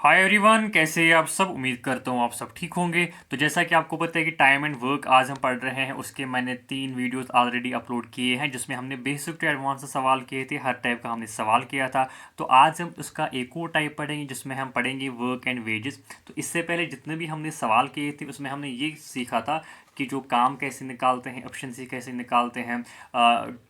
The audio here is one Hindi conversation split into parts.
हाय एवरीवन, कैसे हैं आप सब। उम्मीद करता हूँ आप सब ठीक होंगे। तो जैसा कि आपको पता है कि टाइम एंड वर्क आज हम पढ़ रहे हैं, उसके मैंने 3 वीडियोस ऑलरेडी अपलोड किए हैं जिसमें हमने बेसिक टू एडवांस से सवाल किए थे। हर टाइप का हमने सवाल किया था। तो आज हम उसका एक और टाइप पढ़ेंगे जिसमें हम पढ़ेंगे वर्क एंड वेजेस। तो इससे पहले जितने भी हमने सवाल किए थे उसमें हमने ये सीखा था कि जो काम कैसे निकालते हैं, एफिशिएंसी कैसे निकालते हैं,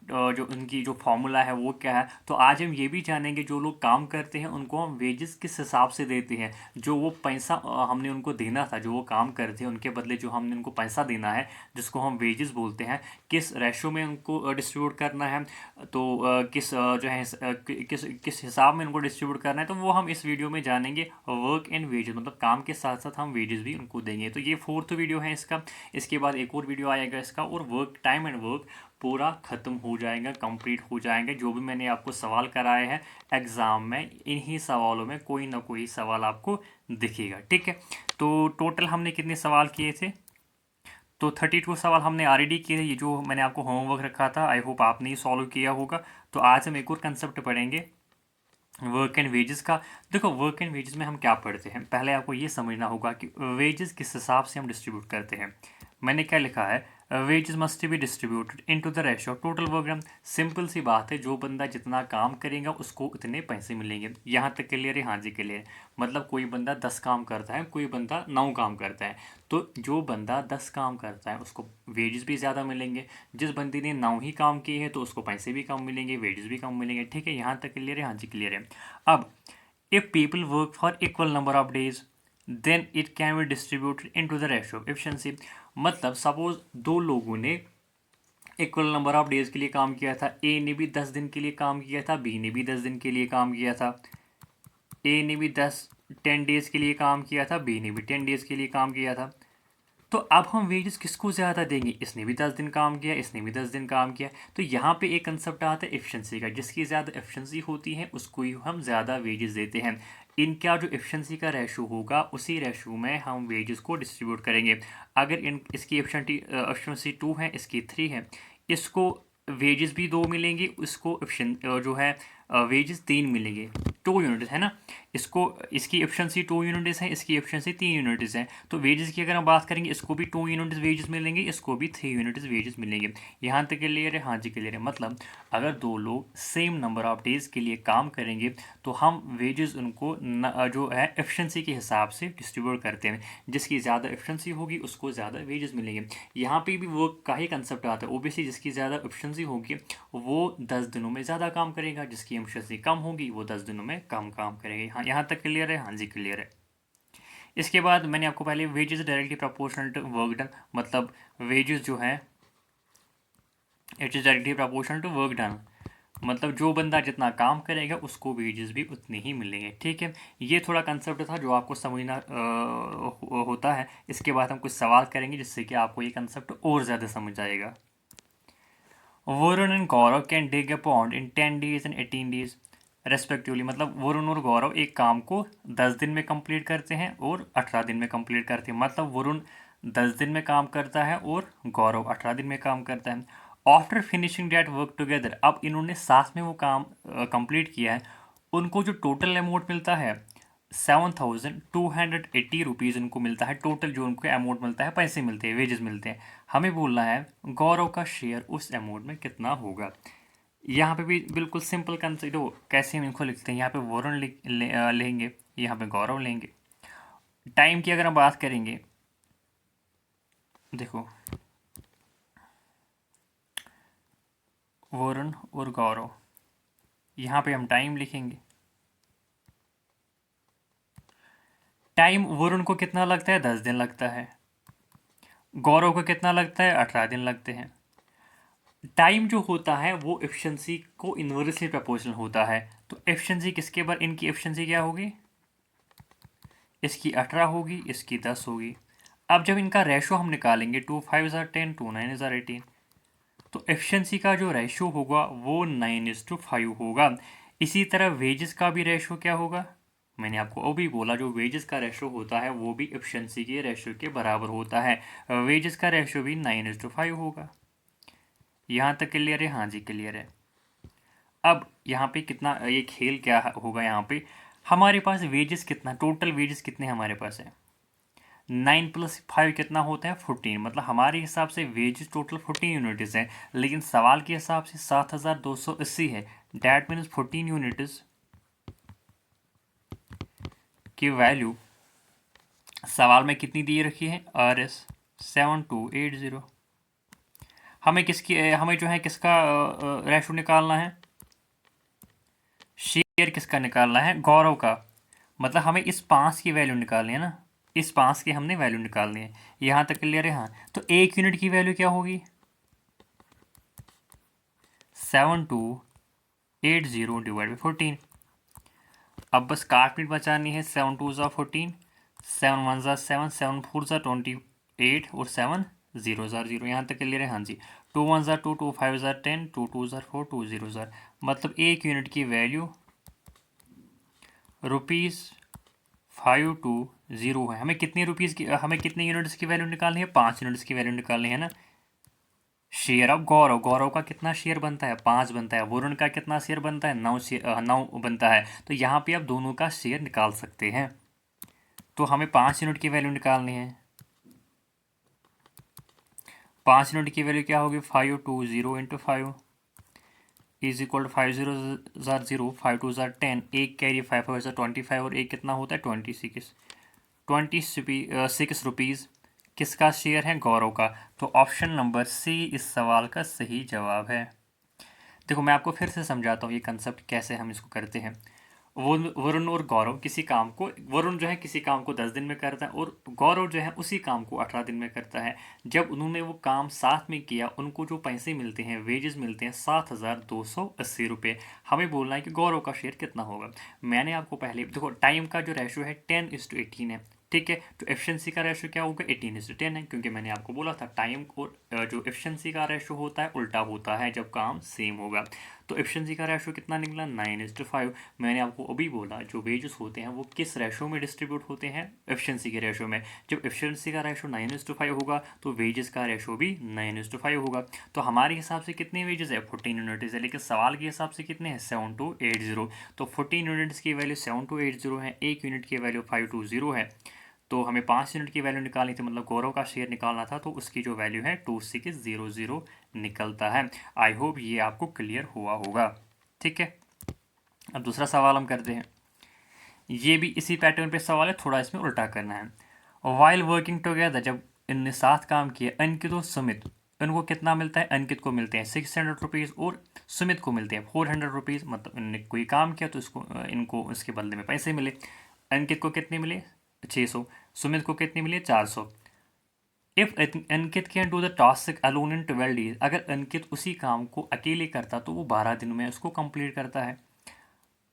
जो उनकी जो फॉर्मूला है वो क्या है। तो आज हम ये भी जानेंगे जो लोग काम करते हैं उनको हम वेजेस किस हिसाब से देते हैं। जो वो पैसा हमने उनको देना था, जो वो काम करते हैं उनके बदले जो हमने उनको पैसा देना है, जिसको हम वेजेस बोलते हैं, किस रेशो में उनको डिस्ट्रीब्यूट करना है। तो किस जो है किस किस हिसाब में उनको डिस्ट्रीब्यूट करना है, तो वो हम इस वीडियो में जानेंगे। वर्क एंड वेजेस मतलब काम के साथ साथ हम वेजेस भी उनको देंगे। तो ये फोर्थ वीडियो है इसका। इसके बाद एक और वीडियो आएगा इसका, और वर्क टाइम एंड वर्क पूरा ख़त्म हो जाएगा, कंप्लीट हो जाएंगे। जो भी मैंने आपको सवाल कराए हैं एग्ज़ाम में, इन्हीं सवालों में कोई ना कोई सवाल आपको दिखेगा। ठीक है। तो टोटल हमने कितने सवाल किए थे? तो 32 सवाल हमने ऑलरेडी किए। ये जो मैंने आपको होमवर्क रखा था, आई होप आपने ही सॉल्व किया होगा। तो आज हम एक और कंसेप्ट पढ़ेंगे वर्क एंड वेजेस का। देखो, वर्क एंड वेजेस में हम क्या पढ़ते हैं, पहले आपको ये समझना होगा कि वेजेस किस हिसाब से हम डिस्ट्रीब्यूट करते हैं। मैंने क्या लिखा है, wages must be distributed into the ratio of total work done. Simple सी बात है, जो बंदा जितना काम करेगा उसको उतने पैसे मिलेंगे। यहाँ तक क्लियर है? हाँ जी क्लियर है। मतलब कोई बंदा 10 काम करता है, कोई बंदा 9 काम करता है, तो जो बंदा 10 काम करता है उसको वेजेस भी ज़्यादा मिलेंगे। जिस बंदे ने 9 ही काम किए हैं तो उसको पैसे भी कम मिलेंगे, वेजेस भी कम मिलेंगे। ठीक है, यहाँ तक क्लियर है? हाँ जी क्लियर है। अब if people work for equal number of days then it can be distributed into the ratio of efficiency. मतलब सपोज दो लोगों ने इक्वल नंबर ऑफ डेज के लिए काम किया था। ए ने भी 10 दिन के लिए काम किया था, बी ने भी 10 दिन के लिए काम किया था। ए ने भी 10 के लिए काम किया था, बी ने भी 10 के लिए काम किया था। तो अब हम वेजेस किसको ज़्यादा देंगे? इसने भी 10 दिन काम किया, इसने भी 10 दिन काम किया। तो यहाँ पे एक कंसेप्ट आता है एफिशिएंसी का। जिसकी ज़्यादा एफिशिएंसी होती है उसको ही हम ज़्यादा वेजेस देते हैं। इनका जो एफिशिएंसी का रेशो होगा उसी रेशो में हम वेजेस को डिस्ट्रीब्यूट करेंगे। अगर इसकी एफिशिएंसी 2 है, इसकी 3 है, इसको वेजेस भी 2 मिलेंगे, इसको जो है वेजेस 3 मिलेंगे। 2 यूनिट है ना। इसको इसकी एफिशिएंसी 2 यूनिट्स हैं, इसकी एफिशिएंसी 3 यूनिट्स हैं। तो वेजेस की अगर हम बात करेंगे, इसको भी 2 यूनिट्स वेजेस मिलेंगे, इसको भी 3 यूनिट्स वेजेस मिलेंगे। यहाँ तक क्लियर है? हाँ जी क्लियर है। मतलब अगर दो लोग सेम नंबर ऑफ डेज के लिए काम करेंगे तो हम वेजेस उनको जो है एफिशिएंसी के हिसाब से डिस्ट्रीब्यूट करते हैं। जिसकी ज़्यादा एफिशिएंसी होगी उसको ज़्यादा वेजेस मिलेंगे। यहाँ पे भी वर्क का ही कंसेप्ट आता है। ओबियसली जिसकी ज़्यादा एफिशिएंसी होगी वो 10 दिनों में ज़्यादा काम करेगा, जिसकी एफिशिएंसी कम होगी वो 10 दिनों में कम काम करेगा। हाँ, यहाँ तक क्लियर है? हाँ जी क्लियर है। इसके बाद मैंने आपको पहले wages directly proportional to work done, मतलब वेजेस जो है it is directly proportional to work done. मतलब जो बंदा जितना काम करेगा उसको वेजेस भी उतने ही मिलेंगे। ठीक है, ये थोड़ा कंसेप्ट था जो आपको समझना होता है। इसके बाद हम कुछ सवाल करेंगे जिससे कि आपको ये कंसेप्ट और ज़्यादा समझ आएगा। Varun and Gaurav can dig a pond in 10 days and 18 days respectively. मतलब वरुण और गौरव एक काम को 10 दिन में कंप्लीट करते हैं और 18 दिन में कंप्लीट करते हैं। मतलब वरुण 10 दिन में काम करता है और गौरव 18 दिन में काम करता है। After finishing that work together, अब इन्होंने साथ में वो काम कंप्लीट किया है, उनको जो टोटल अमाउंट मिलता है 7,280 रुपीज़ उनको मिलता है। टोटल जो उनको अमाउंट मिलता है, पैसे मिलते हैं, वेजेस मिलते हैं। हमें बोलना है गौरव का शेयर उस अमाउंट में कितना होगा। यहाँ पे भी बिल्कुल सिंपल कंसेप्ट हो, कैसे हम इनको लिखते हैं। यहाँ पे वरुण लेंगे, यहाँ पे गौरव लेंगे। टाइम की अगर हम बात करेंगे, देखो वरुण और गौरव, यहाँ पे हम टाइम लिखेंगे। टाइम वरुण को कितना लगता है? 10 दिन लगता है। गौरव को कितना लगता है? 18 दिन लगते हैं। टाइम जो होता है वो एफिशिएंसी को इन्वर्सली प्रोपोर्शनल होता है। तो एफिशिएंसी किसके बार, इनकी एफिशिएंसी क्या होगी? इसकी 18 होगी, इसकी 10 होगी। अब जब इनका रेशो हम निकालेंगे, 2 5 10, 2 9 18, तो एफिशिएंसी का जो रेशो होगा वो 9:5 होगा। इसी तरह वेजेस का भी रेशो क्या होगा? मैंने आपको वो भी बोला, जो वेजेस का रेशो होता है वो भी एफिशिएंसी के रेशो के बराबर होता है। वेजेस का रेशो भी 9:5 होगा। यहाँ तक क्लियर है? हाँ जी क्लियर है। अब यहाँ पे कितना ये खेल क्या होगा, यहाँ पे हमारे पास वेजेस कितना, टोटल वेजेस कितने हमारे पास है, 9 + 5 कितना होता है 14, मतलब हमारे हिसाब से वेजेस टोटल 14 यूनिट्स है, लेकिन सवाल के हिसाब से 7280 है। डैट मीन्स 14 यूनिट्स की वैल्यू सवाल में कितनी दी रखी है, RS 7280। हमें जो है किसका रेशो निकालना है, शेयर किसका निकालना है, गौरव का। मतलब हमें इस 5 की वैल्यू निकालनी है ना, इस 5 की हमने वैल्यू निकालनी है। यहाँ तक क्लियर है? हाँ, तो 1 यूनिट की वैल्यू क्या होगी, 7280 डिवाइड बाई 14। अब बस काट पीट बचानी है, 7 2 ज़ा 14, 7 1 ज़ा 7, 7 4 ज़ा 28 और 7 0 ज़ा 0। यहाँ तक क्लियर है? हाँ जी। 2 1 ज़ा 2, 2 5 ज़ा 10, 2 2 ज़ा 4, 2 0 ज़ा, मतलब 1 यूनिट की वैल्यू ₹520 है। हमें कितने रुपीज़ की, हमें कितने यूनिट्स की वैल्यू निकालनी है, 5 यूनिट्स की वैल्यू निकालनी है ना। शेयर ऑफ गौरव, गौरव का कितना शेयर बनता है, 5 बनता है। वरुण का कितना शेयर बनता है, 9 बनता है। तो यहाँ पे आप दोनों का शेयर निकाल सकते हैं। तो हमें 5 यूनिट की वैल्यू निकालनी है। 5 यूनिट की वैल्यू क्या होगी, 520 इंटू 5 इज इक्वल टू 5 0 ज़ार 0, 5 2 ज़ार 10, एक कैरी 5 5 ज़ार 25 और एक कितना होता है 26, 26 रुपीज़ किसका शेयर है, गौरव का। तो ऑप्शन नंबर सी इस सवाल का सही जवाब है। देखो मैं आपको फिर से समझाता हूँ ये कंसेप्ट कैसे हम इसको करते हैं। वो वरुण और गौरव किसी काम को, वरुण जो है किसी काम को 10 दिन में करता है और गौरव जो है उसी काम को 18 दिन में करता है। जब उन्होंने वो काम साथ में किया, उनको जो पैसे मिलते हैं, वेजेस मिलते हैं 7280 रुपये। हमें बोलना है कि गौरव का शेयर कितना होगा। मैंने आपको पहले देखो, टाइम का जो रेशो है 10:18 है, ठीक है। तो एफिशिएंसी का रेशो क्या होगा, 18:10 है, क्योंकि मैंने आपको बोला था टाइम और जो एफिशिएंसी का रेशो होता है उल्टा होता है जब काम सेम होगा। तो एफिशिएंसी का रेशो कितना निकला, 9:5। मैंने आपको अभी बोला जो वेजेस होते हैं वो किस रेशो में डिस्ट्रीब्यूट होते हैं, एफिशिएंसी के रेशो में। जब एफिशिएंसी का रेशो 9:5 होगा तो वेजेस का रेशो भी 9:5 होगा। तो हमारे हिसाब से कितने वेजेस है, 14 यूनिट्स है, लेकिन सवाल के हिसाब से कितने हैं, 7280। तो 14 यूनिट्स की वैल्यू 7280 है, 1 यूनिट की वैल्यू 520 है। तो हमें 5 यूनिट की वैल्यू निकालनी थी, मतलब गौरव का शेयर निकालना था, तो उसकी जो वैल्यू है 2600 निकलता है। आई होप ये आपको क्लियर हुआ होगा, ठीक है। अब दूसरा सवाल हम करते हैं। ये भी इसी पैटर्न पे सवाल है, थोड़ा इसमें उल्टा करना है। वाइल वर्किंग टुगेदर, जब इनने साथ काम किया, अंकित और सुमित, इनको कितना मिलता है, अंकित को मिलते हैं 600 रुपीज़ और सुमित को मिलते हैं 400 रुपीज़। मतलब इनने कोई काम किया तो इसको इनको इसके बदले में पैसे मिले। अंकित को कितने मिले, 600, सुमित को कितने मिले, 400। If Ankit can do the task alone in 12 days, अगर अंकित उसी काम को अकेले करता तो वो 12 दिन में उसको कंप्लीट करता है।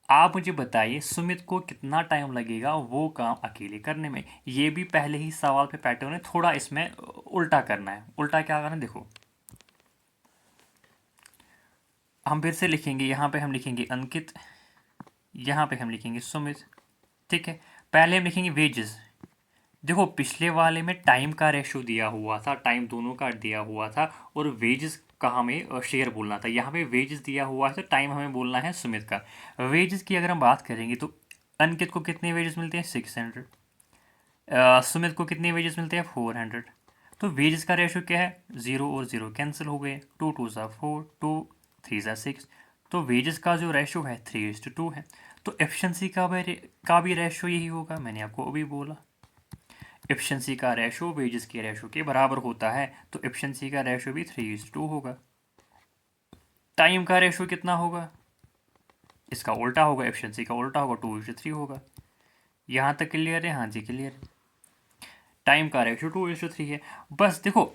आप मुझे बताइए सुमित को कितना टाइम लगेगा वो काम अकेले करने में। ये भी पहले ही सवाल पे पैटर्न है, थोड़ा इसमें उल्टा करना है। उल्टा क्या करना है, देखो हम फिर से लिखेंगे, यहाँ पे हम लिखेंगे अंकित, यहाँ पे हम लिखेंगे सुमित, ठीक है। पहले हम लिखेंगे वेजेस। देखो पिछले वाले में टाइम का रेशो दिया हुआ था, टाइम दोनों का दिया हुआ था, और वेजेस का हमें शेयर बोलना था। यहाँ पे वेजेस दिया हुआ है तो टाइम हमें बोलना है सुमित का। वेजेस की अगर हम बात करेंगे तो अंकित को कितने वेजेस मिलते हैं, 600। सुमित को कितने वेजेस मिलते हैं, 400। तो वेजेस का रेशो क्या है, 0 और 0 कैंसिल हो गए, 2 2 ज़ा 4, 2 3 ज़ा 6। तो वेजेस का जो रेशो है 3:2 है। तो एफिशिएंसी का भी रेशो यही होगा, मैंने आपको अभी बोला। एफिशिएंसी का रेशो वेजेस के रेशो के बराबर होता है, तो एफिशिएंसी का रेशो भी 3:2 होगा। टाइम का रेशो कितना होगा, इसका उल्टा होगा, एफिशिएंसी का उल्टा होगा, 2:3 होगा। यहाँ तक क्लियर है? हाँ जी क्लियर। टाइम का रेशो 2:3 है। बस देखो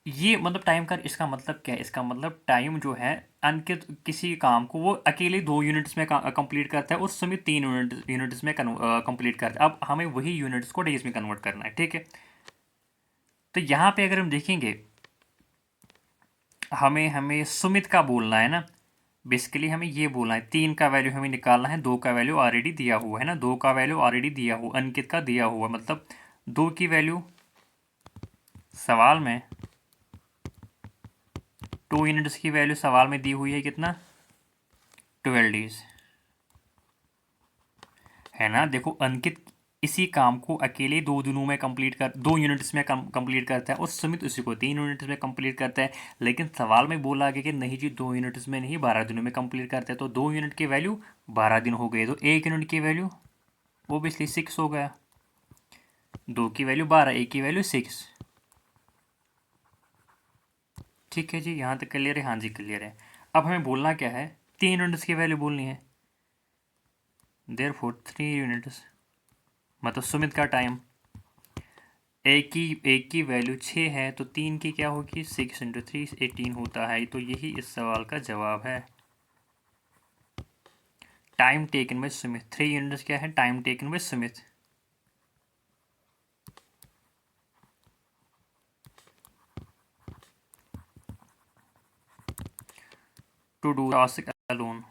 ये मतलब टाइम का, इसका मतलब क्या है, इसका मतलब टाइम जो है अंकित किसी काम को वो अकेले 2 यूनिट्स में कंप्लीट करता है और सुमित 3 यूनिट्स में कंप्लीट करता है। अब हमें वही यूनिट्स को डेज में कन्वर्ट करना है, ठीक है। तो यहाँ पे अगर हम देखेंगे, हमें हमें सुमित का बोलना है ना, बेसिकली हमें ये बोलना है 3 का वैल्यू हमें निकालना है, 2 का वैल्यू ऑलरेडी दिया हुआ है ना, 2 का वैल्यू ऑलरेडी दिया हुआ, अंकित का दिया हुआ, मतलब 2 की वैल्यू सवाल में, 2 यूनिट्स की वैल्यू सवाल में दी हुई है कितना, 12 डेज है ना। देखो अंकित इसी काम को अकेले 2 दिनों में कंप्लीट कर 2 यूनिट्स में कंप्लीट करता है और सुमित उसी को 3 यूनिट्स में कंप्लीट करता है। लेकिन सवाल में बोला गया कि नहीं जी 2 यूनिट्स में नहीं 12 दिनों में कंप्लीट करता है, तो 2 यूनिट की वैल्यू 12 दिन हो गए, तो 1 यूनिट की वैल्यू ओबियसली 6 हो गया। 2 की वैल्यू 12, 1 की वैल्यू 6। ठीक है जी, यहाँ तक क्लियर है। हाँ जी क्लियर है। अब हमें बोलना क्या है, 3 यूनिट्स की वैल्यू बोलनी है। देयरफॉर 3 यूनिट्स मतलब सुमित का टाइम, एक की वैल्यू 6 है तो 3 की क्या होगी, 6 × 3 18 होता है। तो यही इस सवाल का जवाब है। Time taken by Sumit, 3 units क्या है, time taken by Sumit. To do task alone.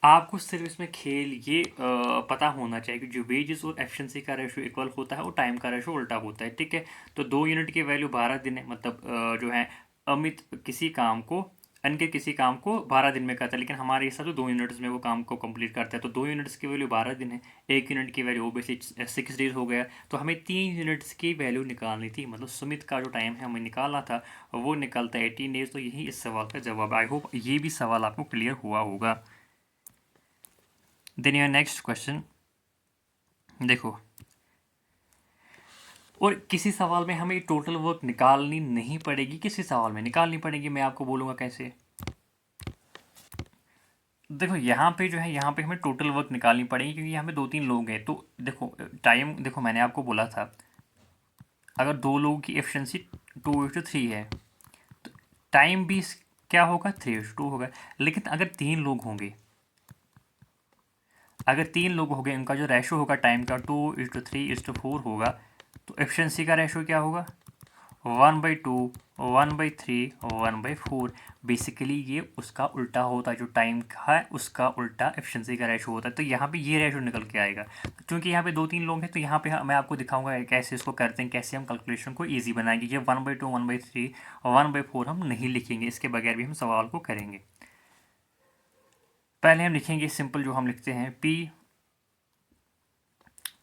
आपको सिर्फ इसमें खेल ये पता होना चाहिए कि जो वेजेस और एफिशिएंसी का रेशो इक्वल होता है और टाइम का रेशो उल्टा होता है। ठीक है, तो 2 यूनिट की वैल्यू 12 दिन है, मतलब जो है अमित किसी काम को अनके किसी काम को 12 दिन में करता है, लेकिन हमारे हिसाब से 2 यूनिट्स में वो काम को कंप्लीट करता है। तो 2 यूनिट्स की वैल्यू 12 दिन है, 1 यूनिट की वैल्यू ओबियसली 6 डेज हो गया। तो हमें 3 यूनिट्स की वैल्यू निकालनी थी, मतलब सुमित का जो टाइम है हमें निकालना था, वो निकलता है 18 डेज। तो यही इस सवाल का जवाब। आई होप ये भी सवाल आपको क्लियर हुआ होगा। देन योर नेक्स्ट क्वेश्चन देखो, और किसी सवाल में हमें टोटल वर्क निकालनी नहीं पड़ेगी, किसी सवाल में निकालनी पड़ेगी। मैं आपको बोलूँगा कैसे। देखो यहाँ पे जो है, यहाँ पे हमें टोटल वर्क निकालनी पड़ेगी क्योंकि यहाँ पे 2-3 लोग हैं। तो देखो टाइम, देखो मैंने आपको बोला था अगर 2 लोगों की एफिशिएंसी 2:3 है तो टाइम भी क्या होगा, 3:2 होगा। लेकिन अगर 3 लोग होंगे, अगर 3 लोग हो गए, उनका जो रेशो होगा टाइम का 2:3:4 होगा, तो एफिशिएंसी का रेशो क्या होगा, 1/2, 1/3, 1/4। बेसिकली ये उसका उल्टा होता है, जो टाइम का है उसका उल्टा एफिशिएंसी का रेशो होता है। तो यहाँ पे ये रेशो निकल के आएगा। तो क्योंकि यहाँ पे 2-3 लोग हैं तो यहाँ पे मैं आपको दिखाऊंगा कैसे इसको करते हैं, कैसे हम कैलकुलेशन को ईजी बनाएंगे। ये 1/2, 1/3, 1/4 हम नहीं लिखेंगे, इसके बगैर भी हम सवाल को करेंगे। पहले हम लिखेंगे सिंपल, जो हम लिखते हैं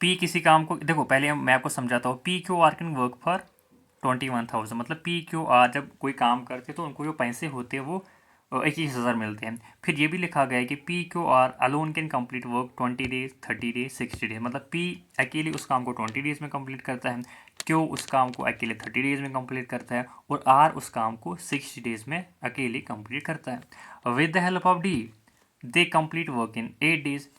पी किसी काम को, देखो पहले मैं आपको समझाता हूँ। P Q R can work for 21,000, मतलब पी क्यू आर जब कोई काम करते तो उनको जो पैसे होते हैं वो 21,000 मिलते हैं। फिर ये भी लिखा गया है कि P Q R alone can complete work 20 days, 30 days, 60 days. मतलब पी अकेले उस काम को 20 डेज में कंप्लीट करता है, क्यू उस काम को अकेले 30 डेज में कंप्लीट करता है, और आर उस काम को 60 डेज में अकेले कंप्लीट करता है। With the help of D they complete work in 8 days.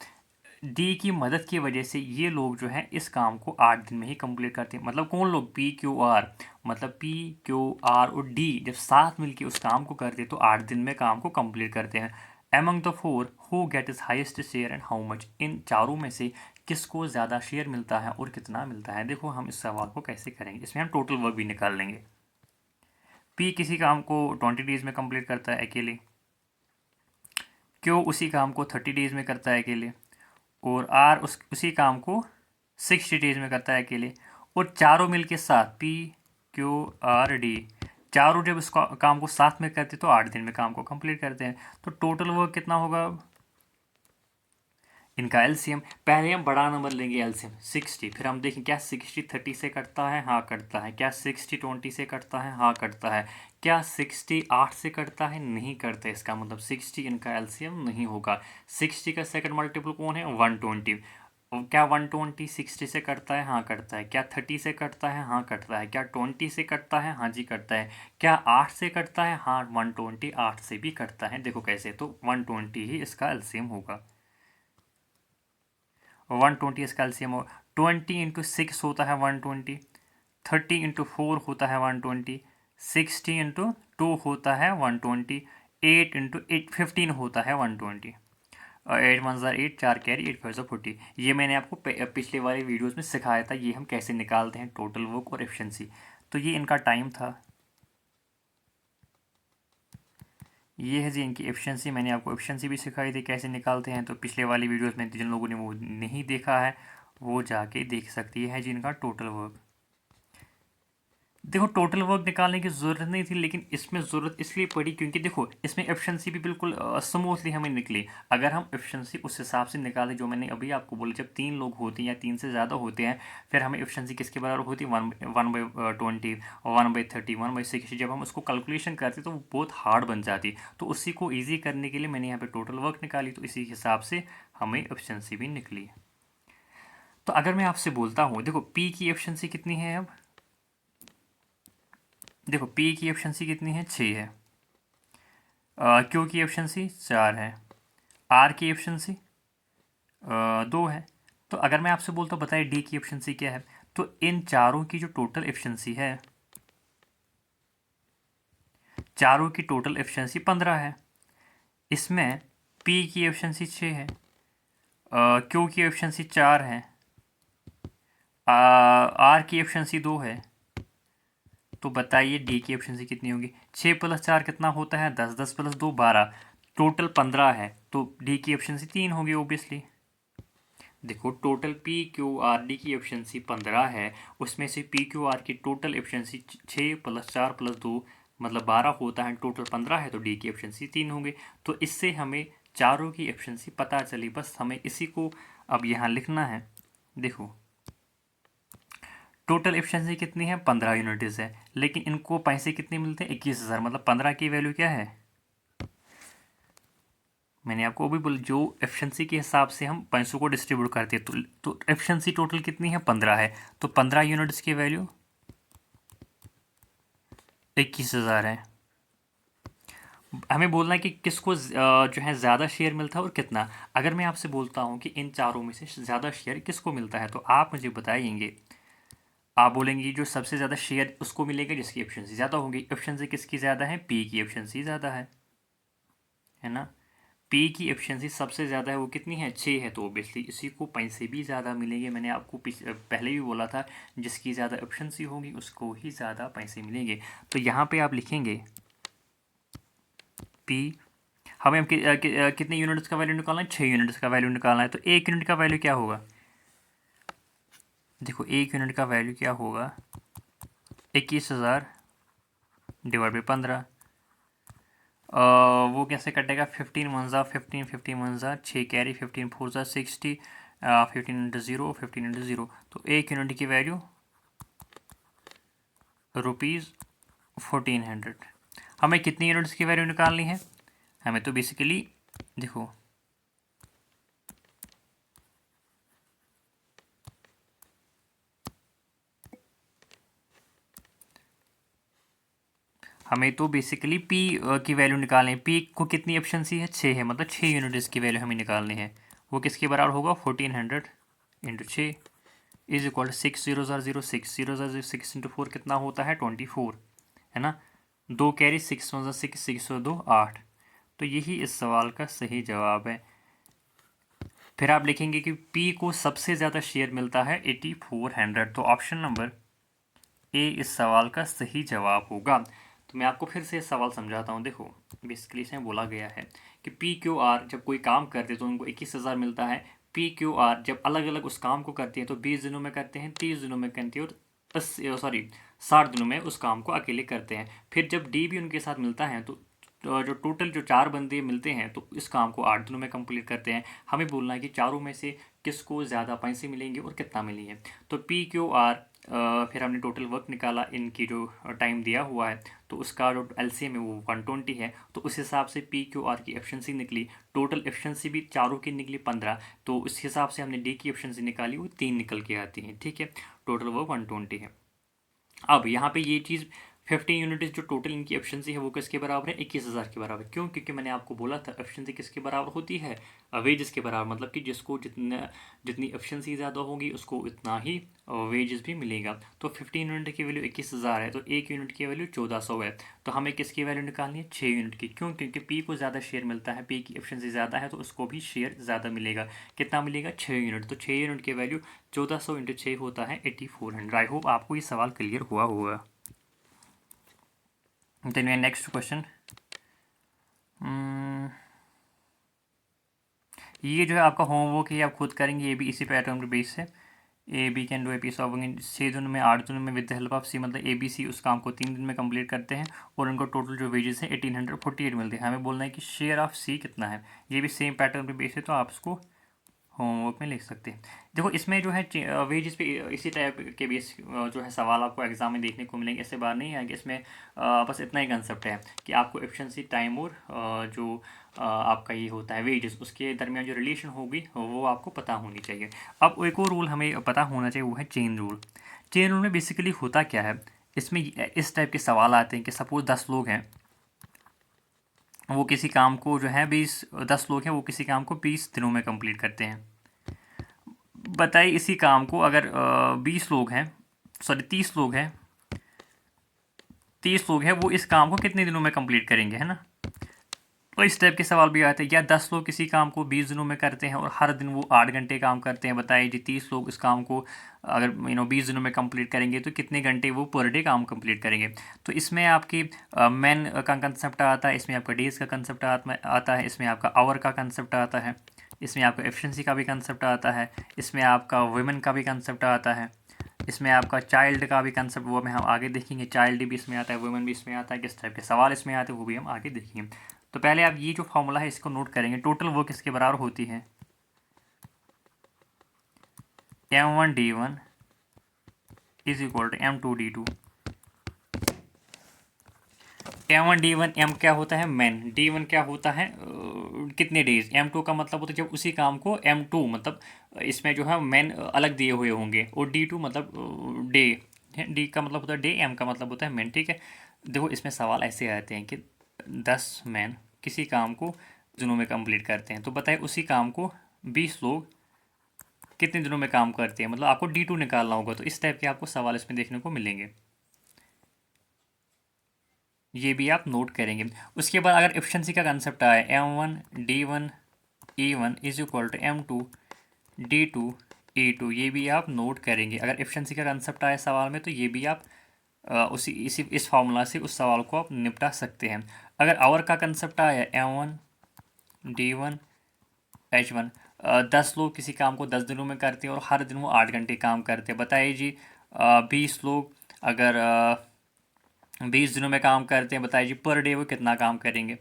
D की मदद की वजह से ये लोग जो हैं इस काम को 8 दिन में ही कंप्लीट करते हैं। मतलब कौन लोग, पी क्यू आर, मतलब पी क्यू आर और डी जब साथ मिलके उस काम को करते हैं तो 8 दिन में काम को कंप्लीट करते हैं। Among the four who get is highest share and how much, इन चारों में से किसको ज़्यादा शेयर मिलता है और कितना मिलता है। देखो हम इस सवाल को कैसे करेंगे, इसमें हम टोटल वर्क भी निकाल लेंगे। पी किसी काम को 20 डेज में कंप्लीट करता है अकेले, क्यू उसी काम को 30 डेज में करता है अकेले, और आर उसी काम को 60 डेज में करता है अकेले। और चारों मिल के साथ पी क्यू आर डी चारों जब इस काम को साथ में करते तो 8 दिन में काम को कंप्लीट करते हैं। तो टोटल वर्क कितना होगा, इनका एलसीएम पहले हम बड़ा नंबर लेंगे, एलसीएम 60। फिर हम देखें क्या 60 30 से कटता है, हाँ कटता है। क्या 60 20 से कटता है, हाँ कटता है। क्या 60 8 से कटता है, नहीं करता है। इसका मतलब 60 इनका एलसीएम नहीं होगा। 60 का सेकंड मल्टीपल कौन है, 120। क्या 120 60 से कटता है, हाँ कटता है। क्या 30 से कटता है, हाँ कटता है। क्या 20 से कटता है, हाँ जी कटता है। क्या 8 से कटता है, हाँ 120 8 से भी कटता है। देखो कैसे, तो 120 ही इसका एलसीएम होगा। 120 इसका एलसीएम हो, 20 × 6 होता है 120, 30 × 4 होता है 120, 60 × 2 होता है 120, 8 × 8 15 होता है 120। 8 1 8, 4 कैरी, 8 5 40। ये मैंने आपको पिछले वाले वीडियोस में सिखाया था, ये हम कैसे निकालते हैं टोटल वर्क और एफिशिएंसी। तो ये इनका टाइम था, ये है जी इनकी एफिशिएंसी। मैंने आपको एफिशिएंसी भी सिखाई थी कैसे निकालते हैं, तो पिछले वाली वीडियोस में जिन लोगों ने वो नहीं देखा है वो जाके देख सकती है जी इनका टोटल वर्क। देखो टोटल वर्क निकालने की ज़रूरत नहीं थी, लेकिन इसमें ज़रूरत इसलिए पड़ी क्योंकि देखो इसमें एफिशिएंसी भी बिल्कुल स्मूथली हमें निकली। अगर हम एफिशिएंसी उस हिसाब से निकालें जो मैंने अभी आपको बोला, जब 3 लोग होते हैं या 3 से ज़्यादा होते हैं, फिर हमें एफिशिएंसी किसके बराबर होती है, 1/20 और 1/30 1/60। जब हम उसको कैलकुलेशन करते तो वो बहुत हार्ड बन जाती। तो उसी को ईजी करने के लिए मैंने यहाँ पर टोटल वर्क निकाली, तो इसी हिसाब से हमें एफिशिएंसी भी निकली। तो अगर मैं आपसे बोलता हूँ, देखो पी की एफिशिएंसी कितनी है अब, देखो पी की एफिशिएंसी कितनी है, 6 है। क्यू की एफिशिएंसी 4 है। आर की एफिशिएंसी 2 है। तो अगर मैं आपसे बोलता हूँ बताइए डी की एफिशिएंसी क्या है, तो इन चारों की जो टोटल एफिशिएंसी है, चारों की टोटल एफिशिएंसी 15 है। इसमें पी की एफिशिएंसी 6 है, क्यू की एफिशिएंसी 4 है, आर की एफिशिएंसी 2 है। तो बताइए डी की एफिशिएंसी कितनी होगी। 6 + 4 कितना होता है, 10, 10 + 2 12, टोटल 15 है। तो डी की एफिशिएंसी 3 होगी ओबियसली। देखो total P Q R D की एफिशिएंसी 15 है, उसमें से पी क्यू आर की टोटल एफिशिएंसी 6 + 4 + 2 मतलब 12 होता है, टोटल 15 है, तो डी की एफिशिएंसी 3 होंगे। तो इससे हमें चारों की एफिशिएंसी पता चली। बस हमें इसी को अब यहाँ लिखना है। देखो टोटल एफिशिएंसी कितनी है, 15 यूनिट्स है, लेकिन इनको पैसे कितने मिलते हैं, 21,000। मतलब 15 की वैल्यू क्या है, मैंने आपको भी बोला जो एफिशिएंसी के हिसाब से हम पैसों को डिस्ट्रीब्यूट करते हैं। तो एफिशिएंसी टोटल कितनी है, 15 है। तो 15 यूनिट्स की वैल्यू 21,000 है। हमें बोलना है कि किसको जो है ज़्यादा शेयर मिलता है और कितना। अगर मैं आपसे बोलता हूँ कि इन चारों में से ज़्यादा शेयर किसको मिलता है, तो आप मुझे बताएंगे, आप बोलेंगे जो सबसे ज़्यादा शेयर उसको मिलेगा जिसकी एफिशिएंसी ज़्यादा होगी। एफिशिएंसी किसकी ज़्यादा है, पी की एफिशिएंसी ज़्यादा है ना। पी की एफिशिएंसी सबसे ज़्यादा है, वो कितनी है, 6 है। तो ओबियसली इसी को पैसे भी ज़्यादा मिलेंगे। मैंने आपको पहले भी बोला था, जिसकी ज़्यादा एफिशिएंसी होगी उसको ही ज़्यादा पैसे मिलेंगे। तो यहाँ पे आप लिखेंगे पी, हमें कितने यूनिट्स का वैल्यू निकालना है, 6 यूनिट्स का वैल्यू निकालना है। तो एक यूनिट का वैल्यू क्या होगा, देखो एक यूनिट का वैल्यू क्या होगा, 21,000 / 15। वो कैसे कटेगा, 15 × 1 = 15, 15 × 1 = 6 कैरी, 15 × 4 = 60, 15 × 0 15 × 0। तो एक यूनिट की वैल्यू ₹1400। हमें कितनी यूनिट्स की वैल्यू निकालनी है, हमें तो बेसिकली देखो हमें तो बेसिकली पी की वैल्यू निकालनी है। पी को कितनी एफिशिएंसी है, 6 है, मतलब 6 यूनिट्स की वैल्यू हमें निकालनी है। वो किसके बराबर होगा, 1400 × 6 इज इक्वल 6006 6 × 4 कितना होता है, 24, है ना। 2 कैरी, 6 × 1 = 6, 6 × 2 = 8। तो यही इस सवाल का सही जवाब है। फिर आप लिखेंगे कि पी को सबसे ज़्यादा शेयर मिलता है 8400। तो ऑप्शन नंबर ए इस सवाल का सही जवाब होगा। तो मैं आपको फिर से सवाल समझाता हूँ। देखो बेसिकली इसमें बोला गया है कि पी क्यू आर जब कोई काम करते हैं तो उनको 21,000 मिलता है। पी क्यू आर जब अलग अलग उस काम को करते हैं तो 20 दिनों में करते हैं, 30 दिनों में करते हैं, और 60 दिनों में उस काम को अकेले करते हैं। फिर जब डी भी उनके साथ मिलता है तो जो टोटल जो 4 बंदे मिलते हैं तो इस काम को 8 दिनों में कंप्लीट करते हैं। हमें बोलना है कि चारों में से किसको ज़्यादा पैसे मिलेंगे और कितना मिलेंगे। तो पी क्यू आर, फिर हमने टोटल वर्क निकाला, इनकी जो टाइम दिया हुआ है, तो उसका जो एलसीएम है वो 120 है। तो उस हिसाब से पी क्यू आर की एफिशिएंसी निकली। टोटल एफिशिएंसी भी चारों की निकली 15। तो उस हिसाब से हमने डी की एफिशिएंसी निकाली, वो 3 निकल के आती है। ठीक है, टोटल वर्क 120 है। अब यहाँ पे ये चीज़ 15 यूनिट जो टोटल इनकी एफिशिएंसी है वो किसके बराबर है, 21,000 के बराबर। क्यों, क्योंकि मैंने आपको बोला था एफिशिएंसी किसके बराबर होती है, वेजेस के बराबर। मतलब कि जिसको जितनी एफिशिएंसी ज़्यादा होगी उसको इतना ही वेजेस भी मिलेगा। तो 15 यूनिट की वैल्यू 21,000 है, तो एक यूनिट की वैल्यू 1400 है। तो हमें किसकी वैल्यू निकालनी है, 6 यूनिट की। क्यों, क्योंकि पी को ज़्यादा शेयर मिलता है, पी की एफिशिएंसी ज़्यादा है तो उसको भी शेयर ज़्यादा मिलेगा। कितना मिलेगा, 6 यूनिट। तो 6 यूनिट की वैल्यू 1400 × 6 होता है 8400। आई होप आपको ये सवाल क्लियर हुआ होगा। Then my next question, ये जो है आपका होमवर्क है, आप खुद करेंगे, ये भी इसी पैटर्न पे बेस है। A B can do a piece of work in 6 दिनों में 8 दिनों में with the help of C, मतलब ए बी सी उस काम को 3 दिन में कंप्लीट करते हैं और उनको टोटल जो वेजेस है 1848 मिलते हैं। हमें बोलना है कि शेयर ऑफ सी कितना है। ये भी सेम पैटर्न पे बेस है, तो आप इसको होमवर्क में लिख सकते हैं। देखो इसमें जो है वेजेस पे इसी टाइप के बेस जो है सवाल आपको एग्जाम में देखने को मिलेंगे, इससे बाहर नहीं आएंगे। इसमें बस इतना ही कंसेप्ट है कि आपको एफिशिएंसी, टाइम और जो आपका ये होता है वेजेस, उसके दरमियान जो रिलेशन होगी वो आपको पता होनी चाहिए। अब एक और रूल हमें पता होना चाहिए, वो है चेन रूल। चेन रूल में बेसिकली होता क्या है, इसमें इस टाइप के सवाल आते हैं कि सपोज 10 लोग हैं, वो किसी काम को जो है 10 लोग हैं, वो किसी काम को 20 दिनों में कंप्लीट करते हैं। बताइए इसी काम को अगर 20 लोग हैं, सॉरी 30 लोग हैं, 30 लोग हैं, वो इस काम को कितने दिनों में कंप्लीट करेंगे, है ना। तो इस टाइप के सवाल भी आते हैं। या 10 लोग किसी काम को 20 दिनों में करते हैं और हर दिन वो 8 घंटे काम करते हैं। बताइए जी 30 लोग इस काम को अगर 20 दिनों में कंप्लीट करेंगे तो कितने घंटे वो पर डे काम कंप्लीट करेंगे। तो इसमें आपकी मैन का कंसेप्ट आता है, इसमें आपका डेज का कंसेप्ट आता है, इसमें आपका आवर का कंसेप्ट आता है, इसमें आपका एफिशिएंसी का भी कंसेप्ट आता है, इसमें आपका वुमेन का भी कंसेप्ट आता है, इसमें आपका चाइल्ड का भी कंसेप्ट, वो में हम आगे देखेंगे। चाइल्ड भी इसमें आता है, वुमेन भी इसमें आता है, किस टाइप के सवाल इसमें आते हैं वो भी हम आगे देखेंगे। तो पहले आप ये जो फॉर्मूला है इसको नोट करेंगे। टोटल वर्क इसके बराबर होती है M1D1 is equal to M2D2। M1D1, M क्या होता है मैन, D1 क्या होता है कितने डेज, M2 का मतलब होता है जब उसी काम को M2 मतलब इसमें जो है मैन अलग दिए हुए होंगे, और D2 मतलब डे, D का मतलब होता है डे, M का मतलब होता है मैन, ठीक है। देखो इसमें सवाल ऐसे आते हैं कि 10 मैन किसी काम को दिनों में कंप्लीट करते हैं, तो बताइए उसी काम को 20 लोग कितने दिनों में काम करते हैं, मतलब आपको D2 निकालना होगा। तो इस टाइप के आपको सवाल इसमें देखने को मिलेंगे, ये भी आप नोट करेंगे। उसके बाद अगर एफिशिएंसी का कंसेप्ट आए M1D1E1 is equal to M2D2E2, ये भी आप नोट करेंगे। अगर एफिशिएंसी का कंसेप्ट आए सवाल में तो ये भी आप उसी इसी इस फार्मूला से उस सवाल को आप निपटा सकते हैं। अगर आवर का कंसेप्ट आया M1D1H1, 10 लोग किसी काम को 10 दिनों में करते हैं और हर दिन वो 8 घंटे काम करते हैं। बताइए जी 20 लोग अगर 20 दिनों में काम करते हैं, बताइए जी पर डे वो कितना काम करेंगे,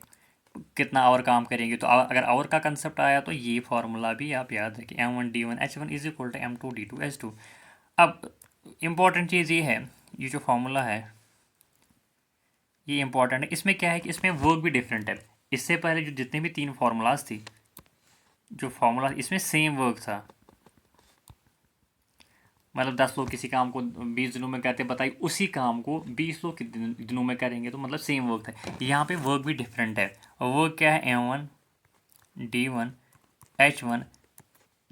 कितना आवर काम करेंगे। तो अगर आवर का कंसेप्ट आया तो ये फार्मूला भी आप याद रखें, M1D1H1 is equal to M2D2H2। अब इम्पॉर्टेंट चीज़ ये है, ये जो फार्मूला है ये इंपॉर्टेंट है। इसमें क्या है कि इसमें वर्क भी डिफरेंट है। इससे पहले जो जितने भी 3 फार्मूलाज थी, जो फार्मूला इसमें सेम वर्क था, मतलब 10 लोग किसी काम को 20 दिनों में करते, बताइए उसी काम को 20 लोग कितने दिनों में करेंगे, तो मतलब सेम वर्क था। यहाँ पे वर्क भी डिफरेंट है। और वर्क क्या है, M1D1H1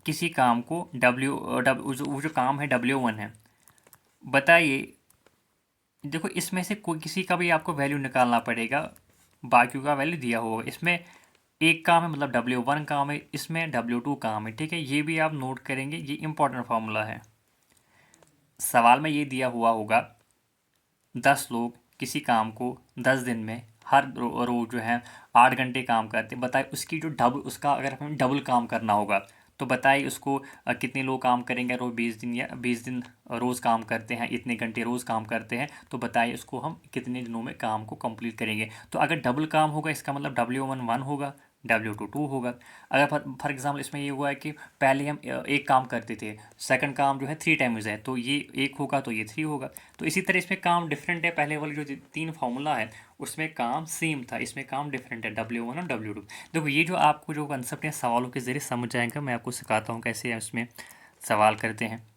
किसी काम को वो जो काम है W1 है। बताइए देखो इसमें से कोई किसी का भी आपको वैल्यू निकालना पड़ेगा, बाकियों का वैल्यू दिया होगा। इसमें एक काम है मतलब W1 काम है, इसमें W2 काम है, ठीक है। ये भी आप नोट करेंगे, ये इंपॉर्टेंट फार्मूला है। सवाल में ये दिया हुआ होगा 10 लोग किसी काम को 10 दिन में हर रोज जो है 8 घंटे काम करते हैं। बताइए उसकी जो डबल, उसका अगर हमें डबल काम करना होगा तो बताइए उसको कितने लोग काम करेंगे। रोज 20 दिन या 20 दिन रोज़ काम करते हैं, इतने घंटे रोज़ काम करते हैं, तो बताइए उसको हम कितने दिनों में काम को कंप्लीट करेंगे। तो अगर डबल काम होगा इसका मतलब W1 1 होगा, W2 2 होगा। अगर फॉर एग्जाम्पल इसमें ये हुआ है कि पहले हम एक काम करते थे, सेकंड काम जो है 3 टाइम्स है, तो ये 1 होगा तो ये 3 होगा। तो इसी तरह इसमें काम डिफरेंट है। पहले वाले जो 3 फार्मूला है उसमें काम सेम था, इसमें काम डिफरेंट है, W1 और W2। देखो ये जो आपको जो कंसेप्ट है सवालों के ज़रिए समझ आएगा, मैं आपको सिखाता हूँ कैसे इसमें सवाल करते हैं।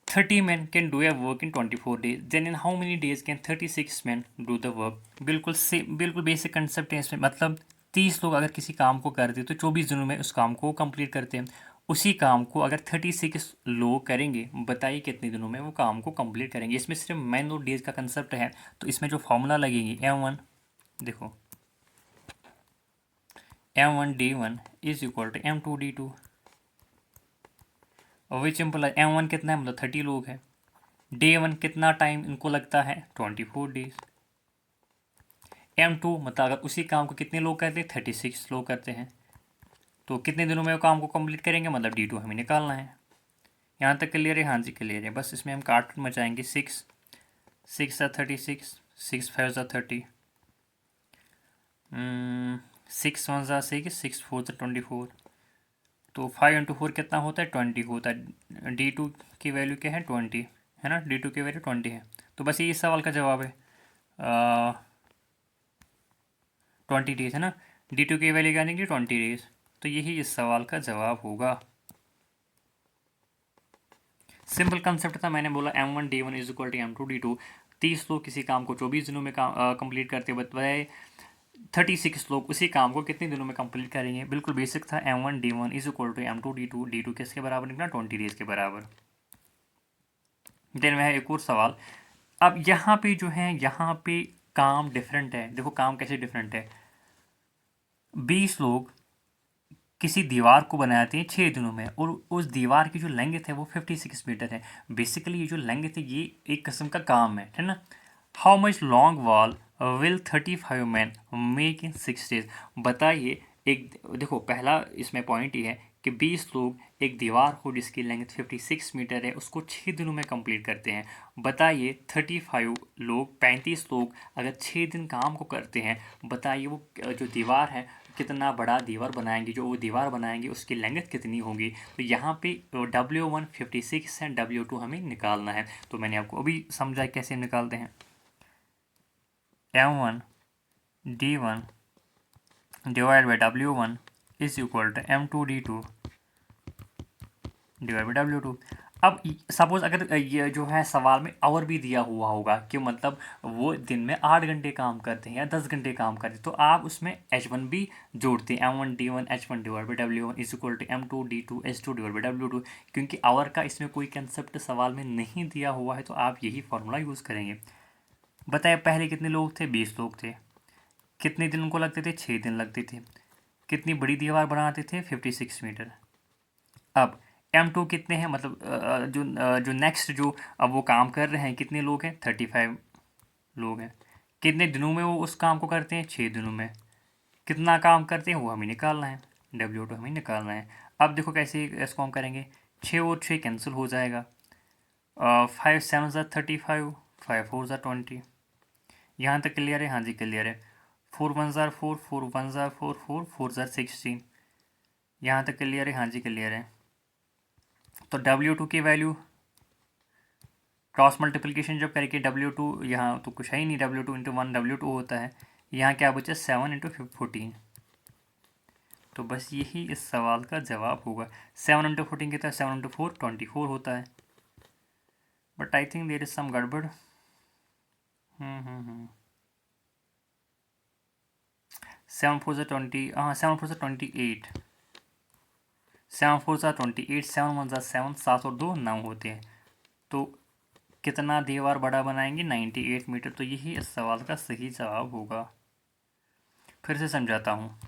30 men can do a work in 24 days, then in how many days can 36 men do the work? बिल्कुल बेसिक कंसेप्ट है इसमें। मतलब 30 लोग अगर किसी काम को करते तो 24 दिनों में उस काम को कंप्लीट करते हैं। उसी काम को अगर 36 लोग करेंगे, बताइए कितने दिनों में वो काम को कंप्लीट करेंगे। इसमें सिर्फ मैन और डेज का कंसेप्ट है, तो इसमें जो फॉर्मूला लगेगी M1, देखो M1D1 is equal to M2D2, और विच इम्प्लाई M1 कितना है, मतलब 30 लोग हैं। Day1 कितना टाइम इनको लगता है, 24 डेज। M2 मतलब अगर उसी काम को कितने लोग करते हैं, 36 लोग करते हैं, तो कितने दिनों में वो काम को कंप्लीट करेंगे, मतलब D2 हमें निकालना है। यहाँ तक क्लियर है? हाँ जी क्लियर है। बस इसमें हम काट मचाएंगे। 6 6 ज़ा 36, 6 5 ज़ा 30, 6 1 ज़ा 6, 6 4 ज़ा 24। तो 5 इंटू 4 कितना होता है? 20 होता है। D2 की वैल्यू क्या है? 20 है ना। D2 की वैल्यू 20 है। तो बस ये इस सवाल का जवाब है। 20 डेज है ना। D2 की वैल्यू क्या निकली? 20 डेज। तो यही इस सवाल का जवाब होगा। सिंपल कंसेप्ट था। मैंने बोला M1 D1 is equal to M2 D2। 30 लोग किसी काम को 24 दिनों में कंप्लीट करते बताए, 36 लोग उसी काम को कितने दिनों में कंप्लीट करेंगे। बिल्कुल बेसिक था। M1 D1 is equal to M2 D2। D2 किसके बराबर निकला? 20 डेज के बराबर। देन वह एक और सवाल। अब यहाँ पे जो है, यहाँ पे काम डिफरेंट है। देखो काम कैसे डिफरेंट है। 20 लोग किसी दीवार को बनाते हैं 6 दिनों में, और उस दीवार की जो लेंथ है वो 56 मीटर है। बेसिकली ये जो लेंथ है ये एक किस्म का काम है ना। How much long wall will 35 man make in 6 days. बताइए। एक देखो पहला इसमें पॉइंट ये है कि 20 लोग एक दीवार को जिसकी लेंथ 56 मीटर है उसको 6 दिनों में कंप्लीट करते हैं। बताइए 35 लोग, 35 लोग अगर 6 दिन काम को करते हैं, बताइए वो जो दीवार है कितना बड़ा दीवार बनाएंगे। जो वो दीवार बनाएंगे उसकी लेंथ कितनी होगी। तो यहाँ पे W1 56 है, W2 हमें निकालना है। तो मैंने आपको अभी समझा कैसे निकालते हैं। M1D1 divide by W1 is equal to M2D2 divide by W2। अब सपोज अगर ये जो है सवाल में आवर भी दिया हुआ होगा कि मतलब वो दिन में 8 घंटे काम करते हैं या 10 घंटे काम करते हैं, तो आप उसमें H1 भी जोड़ते हैं। M1D1 H1 divide by W1 is equal to M2D2 H2 divide by W2। क्योंकि आवर का इसमें कोई कंसेप्ट सवाल में नहीं दिया हुआ है तो आप यही फार्मूला यूज़ करेंगे। बताए पहले कितने लोग थे? 20 लोग थे। कितने दिन उनको लगते थे? 6 दिन लगते थे। कितनी बड़ी दीवार बनाते थे? 56 मीटर। अब M2 कितने हैं, मतलब जो नेक्स्ट जो अब वो काम कर रहे हैं कितने लोग हैं? 35 लोग हैं। कितने दिनों में वो उस काम को करते हैं? 6 दिनों में। कितना काम करते हैं वो हमें निकालना है। W2 हमें निकालना है। अब देखो कैसे इसको हम करेंगे। 6 और 6 कैंसिल हो जाएगा। 5 7 ज़ा 35, 5 4 ज़ा 20। यहाँ तक क्लियर है? हाँ जी क्लियर है। 4 1 ज़ा 4, 4 1 ज़ा 4, 4 4 ज़ा 16। यहाँ तक क्लियर है? हाँ जी क्लियर है। तो W2 की वैल्यू क्रॉस मल्टीप्लिकेशन जब करके W2, यहाँ तो कुछ है ही नहीं, W2 इंटू 1 W2 होता है। यहाँ क्या बचा? 7 इंटू 14। तो बस यही इस सवाल का जवाब होगा। 7 इंटू 14 कितना? 7 इंटू 4 24 होता है। But I think there is some गड़बड़। 7 4 20, हाँ 7 4 28, 7 4 28, 7 1 7, 7 और 2 9 होते हैं। तो कितना दीवार बड़ा बनाएंगे? 98 मीटर। तो यही इस सवाल का सही जवाब होगा। फिर से समझाता हूँ।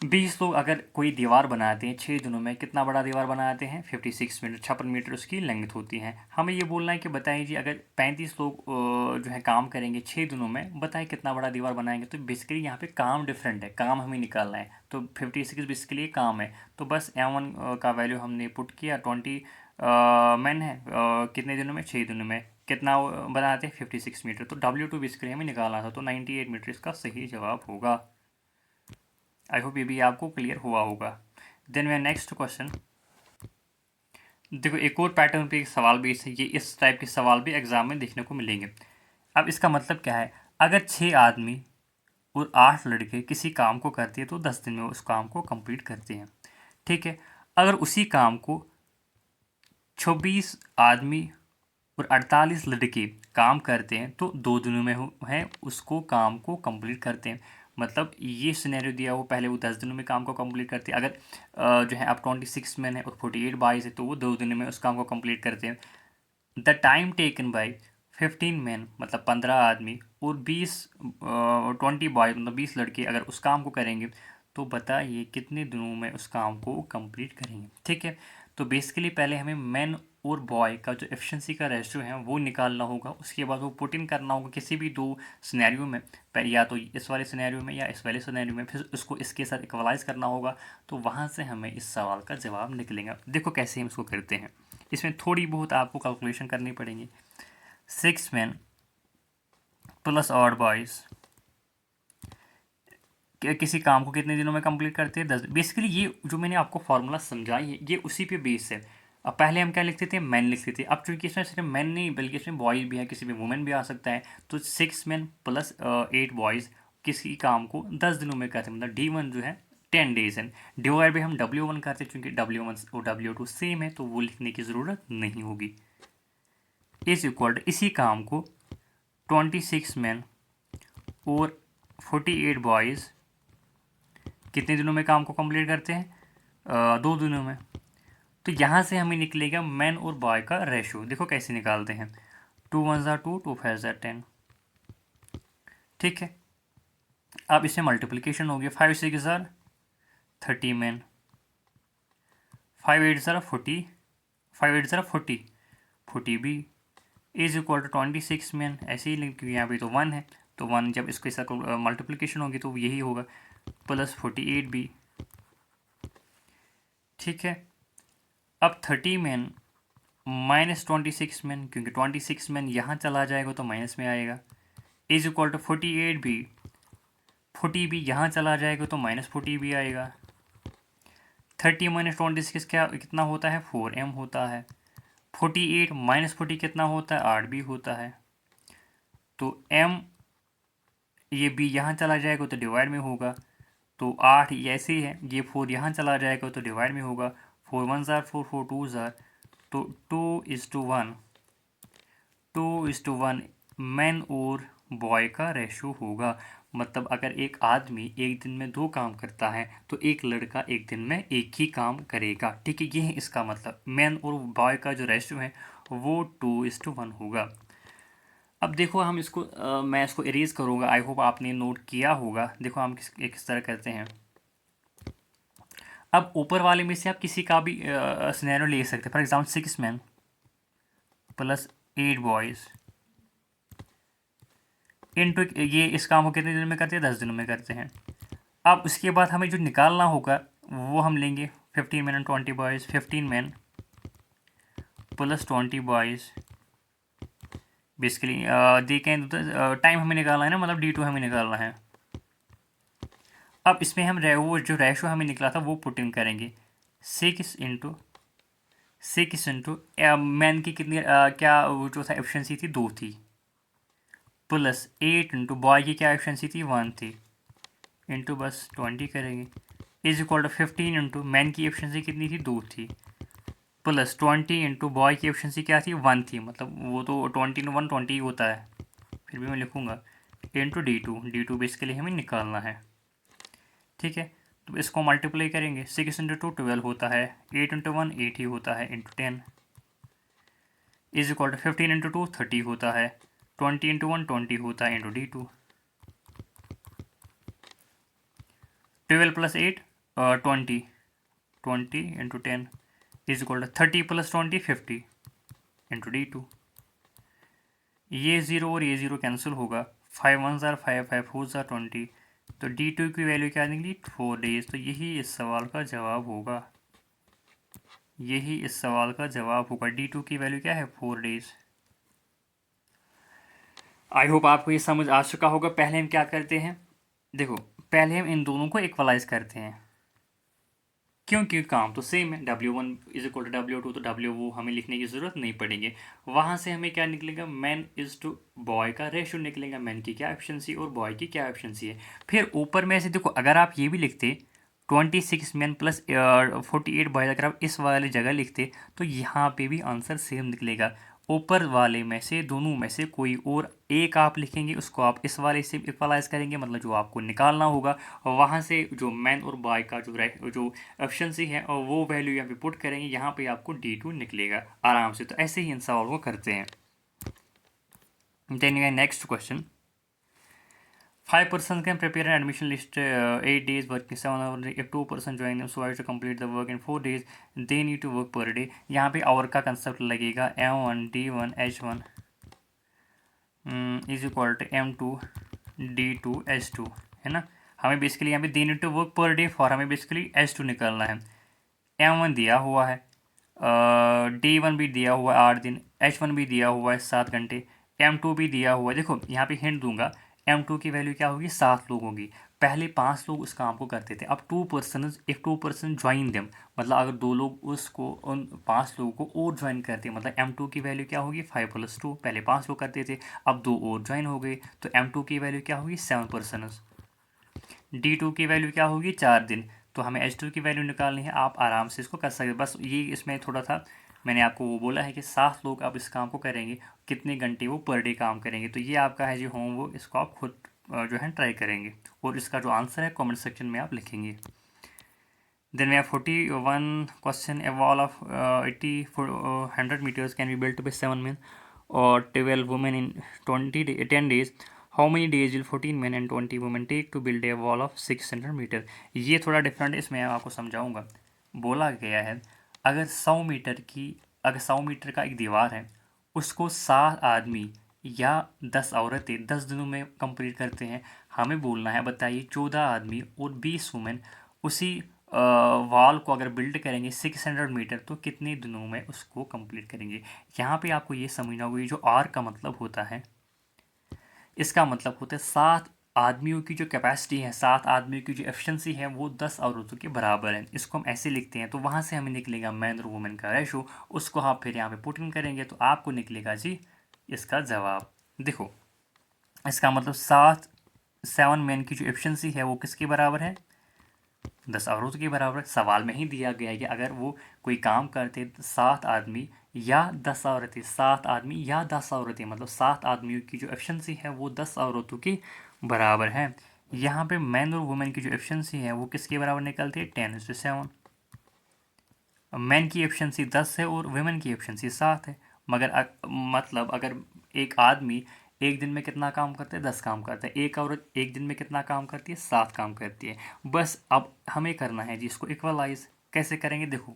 20 लोग अगर कोई दीवार बनाते हैं 6 दिनों में, कितना बड़ा दीवार बनाते हैं? 56 मीटर, 56 मीटर उसकी लेंथ होती है। हमें ये बोलना है कि बताइए जी अगर 35 लोग जो है काम करेंगे 6 दिनों में, बताइए कितना बड़ा दीवार बनाएंगे। तो बेसिकली यहाँ पे काम डिफरेंट है, काम हमें निकालना है। तो 56 बेसिकली काम है। तो बस M1 का वैल्यू हमने पुट किया। 20 मैन है, कितने दिनों में? 6 दिनों में। कितना बनाते हैं? 56 मीटर। तो W2 बेसिकली हमें निकालना था। तो 98 मीटर इसका सही जवाब होगा। आई होप ये भी आपको क्लियर हुआ होगा। देन वे नेक्स्ट क्वेश्चन। देखो एक और पैटर्न पे एक सवाल भी है, ये इस टाइप के सवाल भी एग्जाम में देखने को मिलेंगे। अब इसका मतलब क्या है? अगर 6 आदमी और 8 लड़के किसी काम को करते हैं तो 10 दिन में उस काम को कंप्लीट करते हैं। ठीक है। अगर उसी काम को 26 आदमी और 48 लड़के काम करते हैं तो 2 दिनों में है उसको काम को कंप्लीट करते हैं। मतलब ये सिनेरियो दिया हो, पहले वो 10 दिनों में काम को कंप्लीट करते हैं। अगर जो है अब 26 मैन है और 48 बॉयज़ है तो वो 2 दिनों में उस काम को कंप्लीट करते हैं। The time taken by 15 man मतलब 15 आदमी और 20 बॉयज मतलब 20 लड़के अगर उस काम को करेंगे तो बताइए कितने दिनों में उस काम को कंप्लीट करेंगे। ठीक है। तो बेसिकली पहले हमें मैन और बॉय का जो एफिशिएंसी का रेशियो है वो निकालना होगा। उसके बाद वो पुट इन करना होगा किसी भी दो सिनेरियो में, या तो इस वाले सिनेरियो में या इस वाले सिनेरियो में, फिर उसको इसके साथ इक्वलाइज करना होगा। तो वहाँ से हमें इस सवाल का जवाब निकलेगा। देखो कैसे हम इसको करते हैं। इसमें थोड़ी बहुत आपको कैलकुलेशन करनी पड़ेगी। 6 men प्लस ऑड बॉयज़ किसी काम को कितने दिनों में कंप्लीट करते हैं? 10। बेसिकली ये जो मैंने आपको फार्मूला समझाई है ये उसी पे बेस है। अब पहले हम क्या लिखते थे? मैन लिखते थे। अब चूंकि इसमें सिर्फ मैन नहीं बल्कि इसमें बॉयज़ भी है, किसी भी वुमेन भी आ सकता है। तो 6 men प्लस 8 बॉयज़ किसी काम को 10 दिनों में करते हैं, मतलब D1 जो है 10 days है। डिवाइड भी हम W1 करते हैं, चूंकि W1 और W2 सेम है तो वो लिखने की ज़रूरत नहीं होगी। इज इक्वल टू इसी काम को 26 men और 48 बॉयज़ कितने दिनों में काम को कंप्लीट करते हैं? 2 दिनों में। तो यहाँ से हमें निकलेगा मैन और बॉय का रेशो। देखो कैसे निकालते हैं। 2 1 2, 2 5 10। ठीक है, अब इसमें मल्टीप्लिकेशन हो गया। 5 6 30 man, 5 8 40, 5 8 40, 40 B is equal to 26 man. ऐसे ही क्योंकि यहाँ पे तो 1 है, तो 1 जब इसके साथ मल्टीप्लिकेशन होगी तो यही होगा, प्लस 48 बी। ठीक है, अब 30 मैन माइनस 26 मैन, क्योंकि 26 मैन यहाँ चला जाएगा तो माइनस में आएगा, is equal to 48 B. 40 B यहाँ चला जाएगा तो माइनस 40 बी आएगा। 30 माइनस 26 क्या कितना होता है? 4m होता है। 48 माइनस 40 कितना होता है? 8 बी होता है। तो m ये b यहाँ चला जाएगा तो डिवाइड में होगा, तो 8 ऐसे ही है। ये 4 यहाँ चला जाएगा तो डिवाइड में होगा। 4 1 4 4 2 तो 2:1, 2:1 मैन और बॉय का रेशो होगा। मतलब अगर एक आदमी एक दिन में 2 काम करता है तो एक लड़का एक दिन में एक ही काम करेगा। ठीक है, ये है इसका मतलब। मैन और बॉय का जो रेशो है वो 2:1 होगा। अब देखो हम इसको मैं इसको इरेज करूँगा। आई होप आपने नोट किया होगा। देखो हम किस तरह करते हैं। अब ऊपर वाले में से आप किसी का भी सिनेरियो ले सकते हैं। For example 6 men plus 8 boys into ये इस काम को कितने दिनों में करते हैं? 10 दिनों में करते हैं। अब उसके बाद हमें जो निकालना होगा वो हम लेंगे 15 men and 20 boys. 15 men plus 20 boys basically देखें तो टाइम हमें निकालना है ना, मतलब D2 हमें निकालना है। अब इसमें हम वो जो रेशो हमें निकला था वो पुट इन करेंगे। 6 इंटू मैन की कितनी क्या वो जो था एफिशिएंसी थी 2 थी, प्लस 8 इंटू बॉय की क्या एफिशिएंसी थी 1 थी, इंटू बस 20 करेंगे, is equal to 15 into man की एफिशिएंसी कितनी थी 2 थी, प्लस 20 इंटू बॉय की एफिशिएंसी क्या थी 1 थी। मतलब वो तो 20 1 20 होता है, फिर भी मैं लिखूँगा इंटू D2 बेसिकली हमें निकालना है। ठीक है, तो इसको मल्टीप्लाई करेंगे। 6 इंटू 2 12 होता है, 8 इंटू 1 8 ही होता है, into 10 is equal to 15 into 2 30 होता है, 20 इंटू 1 20 होता है, into D2। 12 plus 8 20, 20 into 10 is equal to 30 plus 20 50 into D2। ये ज़ीरो और ये ज़ीरो कैंसिल होगा। 5 1 5 5 4 20, तो D2 की वैल्यू क्या निकली? 4 days। तो यही इस सवाल का जवाब होगा। यही इस सवाल का जवाब होगा। D2 की वैल्यू क्या है? 4 days। आई होप आपको ये समझ आ चुका होगा। पहले हम क्या करते हैं, देखो पहले हम इन दोनों को इक्वलाइज करते हैं, क्योंकि काम तो सेम है। W1 is equal to W2, तो W वो हमें लिखने की ज़रूरत नहीं पड़ेगी। वहाँ से हमें क्या निकलेगा? मैन इज टू बॉय का रेशो निकलेगा, मैन की क्या एफिशिएंसी और बॉय की क्या एफिशिएंसी है। फिर ऊपर में से देखो, अगर आप ये भी लिखते 26 मैन प्लस 48 बॉय, अगर आप इस वाली जगह लिखते तो यहाँ पे भी आंसर सेम निकलेगा। ऊपर वाले में से दोनों में से कोई और एक आप लिखेंगे, उसको आप इस वाले से इक्वलाइज करेंगे, मतलब जो आपको निकालना होगा। और वहाँ से जो मैन और बॉय का जो एफिशिएंसी है और वो वैल्यू यहाँ पे पुट करेंगे, यहाँ पे आपको D2 निकलेगा आराम से। तो ऐसे ही इन सवाल को करते हैं। Then next question, 5 person can prepare an admission list 8 days working 7 hours. If 2 person join them, so as to complete the work in 4 days, they need to work per day. यहाँ पे आवर का कंसेप्ट लगेगा M1 D1 H1 is equal to M2 D2 H2, है ना। हमें बेसिकली यहाँ पे they need to work per day for, हमें बेसिकली H2 निकालना है। M1 दिया हुआ है, D1 भी दिया हुआ है 8 दिन, H1 भी दिया हुआ है 7 घंटे, M2 भी दिया हुआ है। देखो यहाँ पे हिंट दूंगा, M2 की वैल्यू क्या होगी, 7 लोग होगी। पहले 5 लोग उस काम को करते थे, अब 2 person, if 2 person join them, मतलब अगर 2 लोग उसको, उन 5 लोगों को और ज्वाइन करते हैं, मतलब M2 की वैल्यू क्या होगी 5 + 2, पहले 5 लोग करते थे, अब 2 और ज्वाइन हो गए, तो M2 की वैल्यू क्या होगी 7 पर्सन। D2 की वैल्यू क्या होगी 4 दिन, तो हमें H2 की वैल्यू निकालनी है। आप आराम से इसको कर सकते हैं, बस ये इसमें थोड़ा था, मैंने आपको वो बोला है कि 7 लोग अब इस काम को करेंगे, कितने घंटे वो पर डे काम करेंगे। तो ये आपका है जी होमवर्क, इसको आप खुद जो है ट्राई करेंगे, और इसका जो आंसर है कमेंट सेक्शन में आप लिखेंगे। Then we have 41 question. A wall of 80 for 100 meters can be built by 7 men or 12 women in 10 days. How many days will 14 men and 20 women take to build a wall of 600 meter? ये थोड़ा डिफरेंट है, इसमें आपको समझाऊंगा। बोला गया है अगर 100 मीटर का एक दीवार है, उसको 7 आदमी या 10 औरतें 10 दिनों में कंप्लीट करते हैं। हमें बोलना है, बताइए 14 आदमी और 20 वुमेन उसी वॉल को अगर बिल्ड करेंगे 600 मीटर, तो कितने दिनों में उसको कंप्लीट करेंगे। यहाँ पे आपको ये समझना होगा, ये जो आर का मतलब होता है, इसका मतलब होता है 7 आदमियों की जो कैपेसिटी है, 7 आदमियों की जो एफिशिएंसी है, वो 10 औरतों के बराबर है। इसको हम ऐसे लिखते हैं, तो वहाँ से हमें निकलेगा मैन और वुमेन का रेशो, उसको आप फिर यहाँ पे पुट इन करेंगे, तो आपको निकलेगा जी इसका जवाब। देखो इसका मतलब 7 मैन की जो एफिशिएंसी है वो किसके बराबर है, 10 औरतों के बराबर। सवाल में ही दिया गया है कि अगर वो कोई काम करते 7 आदमी या 10 औरतें, 7 आदमी या 10 औरतें, मतलब 7 आदमियों की जो एफिशिएंसी है वो 10 औरतों के बराबर है। यहाँ पे मैन और वुमेन की जो एफिशिएंसी है वो किसके बराबर निकलती है, 10:7। मैन की एफिशिएंसी 10 है और वुमेन की एफिशिएंसी 7 है, मगर मतलब अगर एक आदमी एक दिन में कितना काम करता है, 10 काम करता है, एक औरत एक दिन में कितना काम करती है, 7 काम करती है। बस अब हमें करना है जी इसको इक्वलाइज। कैसे करेंगे, देखो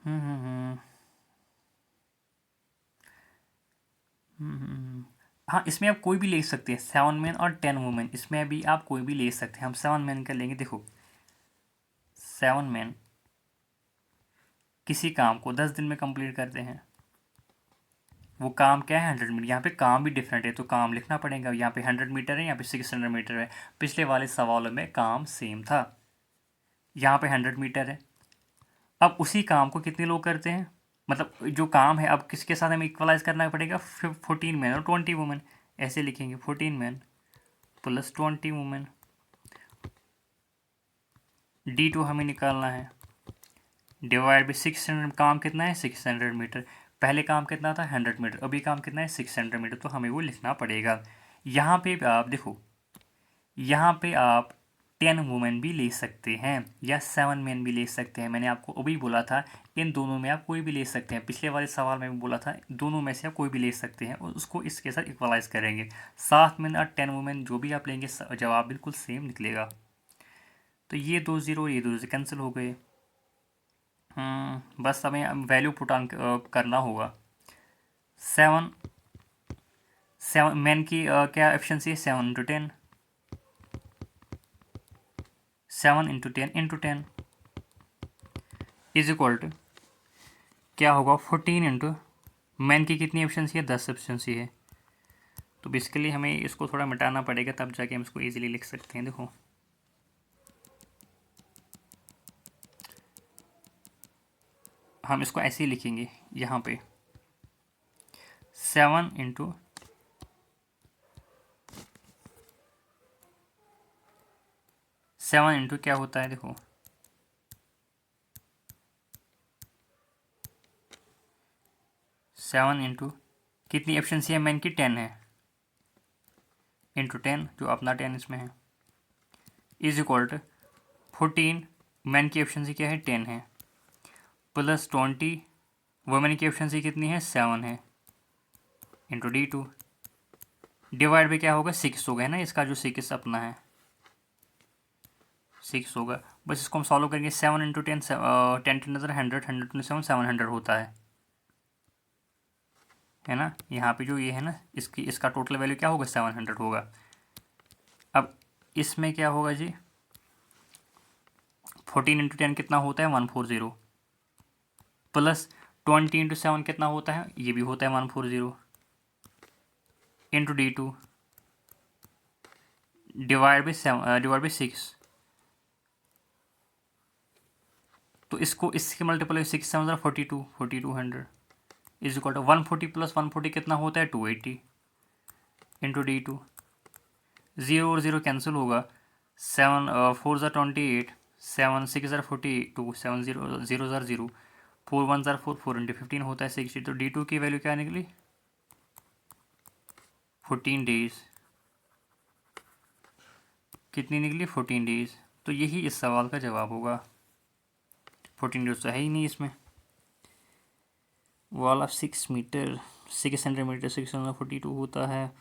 हम्म हम्म हम्म हाँ, इसमें आप कोई भी ले सकते हैं, 7 मैन और 10 वुमेन, इसमें भी आप कोई भी ले सकते हैं। हम 7 मैन का लेंगे। देखो 7 मैन किसी काम को 10 दिन में कंप्लीट करते हैं, वो काम क्या है 100 मीटर। यहाँ पे काम भी डिफरेंट है, तो काम लिखना पड़ेगा। यहाँ पे 100 मीटर है, यहाँ पे 600 मीटर है। पिछले वाले सवालों में काम सेम था, यहाँ पे 100 मीटर है। अब उसी काम को कितने लोग करते हैं, मतलब जो काम है अब किसके साथ हमें इक्वलाइज करना पड़ेगा, 14 मैन और 20 वुमेन। ऐसे लिखेंगे 14 मैन प्लस 20 वुमेन। D2 हमें निकालना है, डिवाइड बाई 600। काम कितना है 600 मीटर, पहले काम कितना था 100 मीटर, अभी काम कितना है 600 मीटर, तो हमें वो लिखना पड़ेगा। यहाँ पे आप देखो, यहाँ पे आप 10 वुमेन भी ले सकते हैं या 7 मैन भी ले सकते हैं। मैंने आपको अभी बोला था इन दोनों में आप कोई भी ले सकते हैं, पिछले वाले सवाल में भी बोला था दोनों में से आप कोई भी ले सकते हैं, और उसको इसके साथ इक्वलाइज करेंगे। 7 मैन और 10 वुमेन जो भी आप लेंगे जवाब बिल्कुल सेम निकलेगा। तो ये 2 0 ये 2 0 कैंसिल हो गए। बस हमें वैल्यू पुट ऑन करना होगा। 7 मैन की क्या एफिशिएंसी है, 7 × 10, 7 × 10 इज इक्वल टू क्या होगा, 14 इंटू मैन की कितनी एफिशिएंसी है, 10 एफिशिएंसी है। तो बेसिकली हमें इसको थोड़ा मिटाना पड़ेगा, तब जाके हम इसको ईजिली लिख सकते हैं। देखो हम इसको ऐसे ही लिखेंगे, यहाँ पे 7 इंटू 7 इंटू क्या होता है, देखो 7 इंटू कितनी एफिशिएंसी है मैन की, 10 है, इंटू 10 जो अपना 10 इसमें है, इज इक्वल टू 14 मैन की एफिशिएंसी क्या है 10 है, प्लस 20 वुमेन की एफिशिएंसी कितनी है 7 है, इंटू D2। डिवाइड बाई क्या होगा 6 होगा, है ना, इसका जो 6 अपना है 6 होगा। बस इसको हम सॉल्व करेंगे। 7 इंटू 10, 10 नज़र 100, 100 700 होता है ना। यहाँ पे जो ये है ना, इसका टोटल वैल्यू क्या होगा 700 होगा। अब इसमें क्या होगा जी, 14 इंटू 10 कितना होता है 140, प्लस 20 इंटू 7 कितना होता है, ये भी होता है 140, इंटू D2 डिवाइड बाई 6। तो इसको इसके multiple 6 7 42, 4200 is equal to 140 plus 140 कितना होता है 280, इंटू D2। 0 और 0 कैंसिल होगा। 7 4 ज़ा 28, 7 6 ज़ा 42, 7 0 0 ज़ा 0, 4 1 ज़ा 4, 4 इंटू 15 होता है 60। तो D2 की वैल्यू क्या निकली 14 डेज। कितनी निकली 14 डेज। तो यही इस सवाल का जवाब होगा। 14 डेज तो है ही नहीं इसमें। वॉल ऑफ 6 मीटर 600 मीटर 642 होता है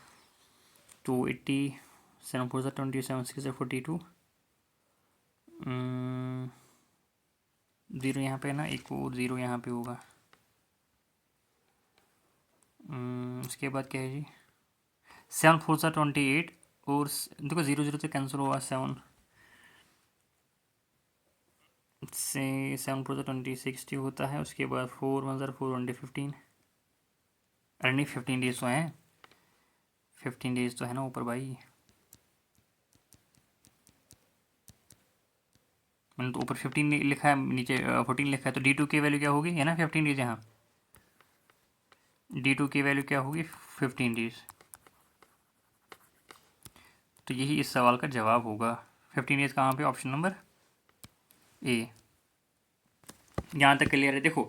280, 7 4 ज़ा 20, 7 6 ज़ा 42, 0 यहाँ पे ना, एक और 0 यहाँ पे होगा। उसके बाद क्या है जी 7 4 ज़ा 28 और देखो 0 0 तो कैंसिल हुआ। 7 से 7 4 ज़ा 20 60 होता है। उसके बाद 4 1 ज़ा 4 1 15, अरे नहीं 15 डेज तो हैं, 15 डेज तो है ना ऊपर भाई। मैंने तो ऊपर 15 लिखा है, नीचे 14 लिखा है। तो D2 की वैल्यू क्या होगी, है ना 15 डेज। यहाँ D2 की वैल्यू क्या होगी 15 डेज। तो यही इस सवाल का जवाब होगा। 15 डेज कहाँ पे, ऑप्शन नंबर ए। यहाँ तक क्लियर है। देखो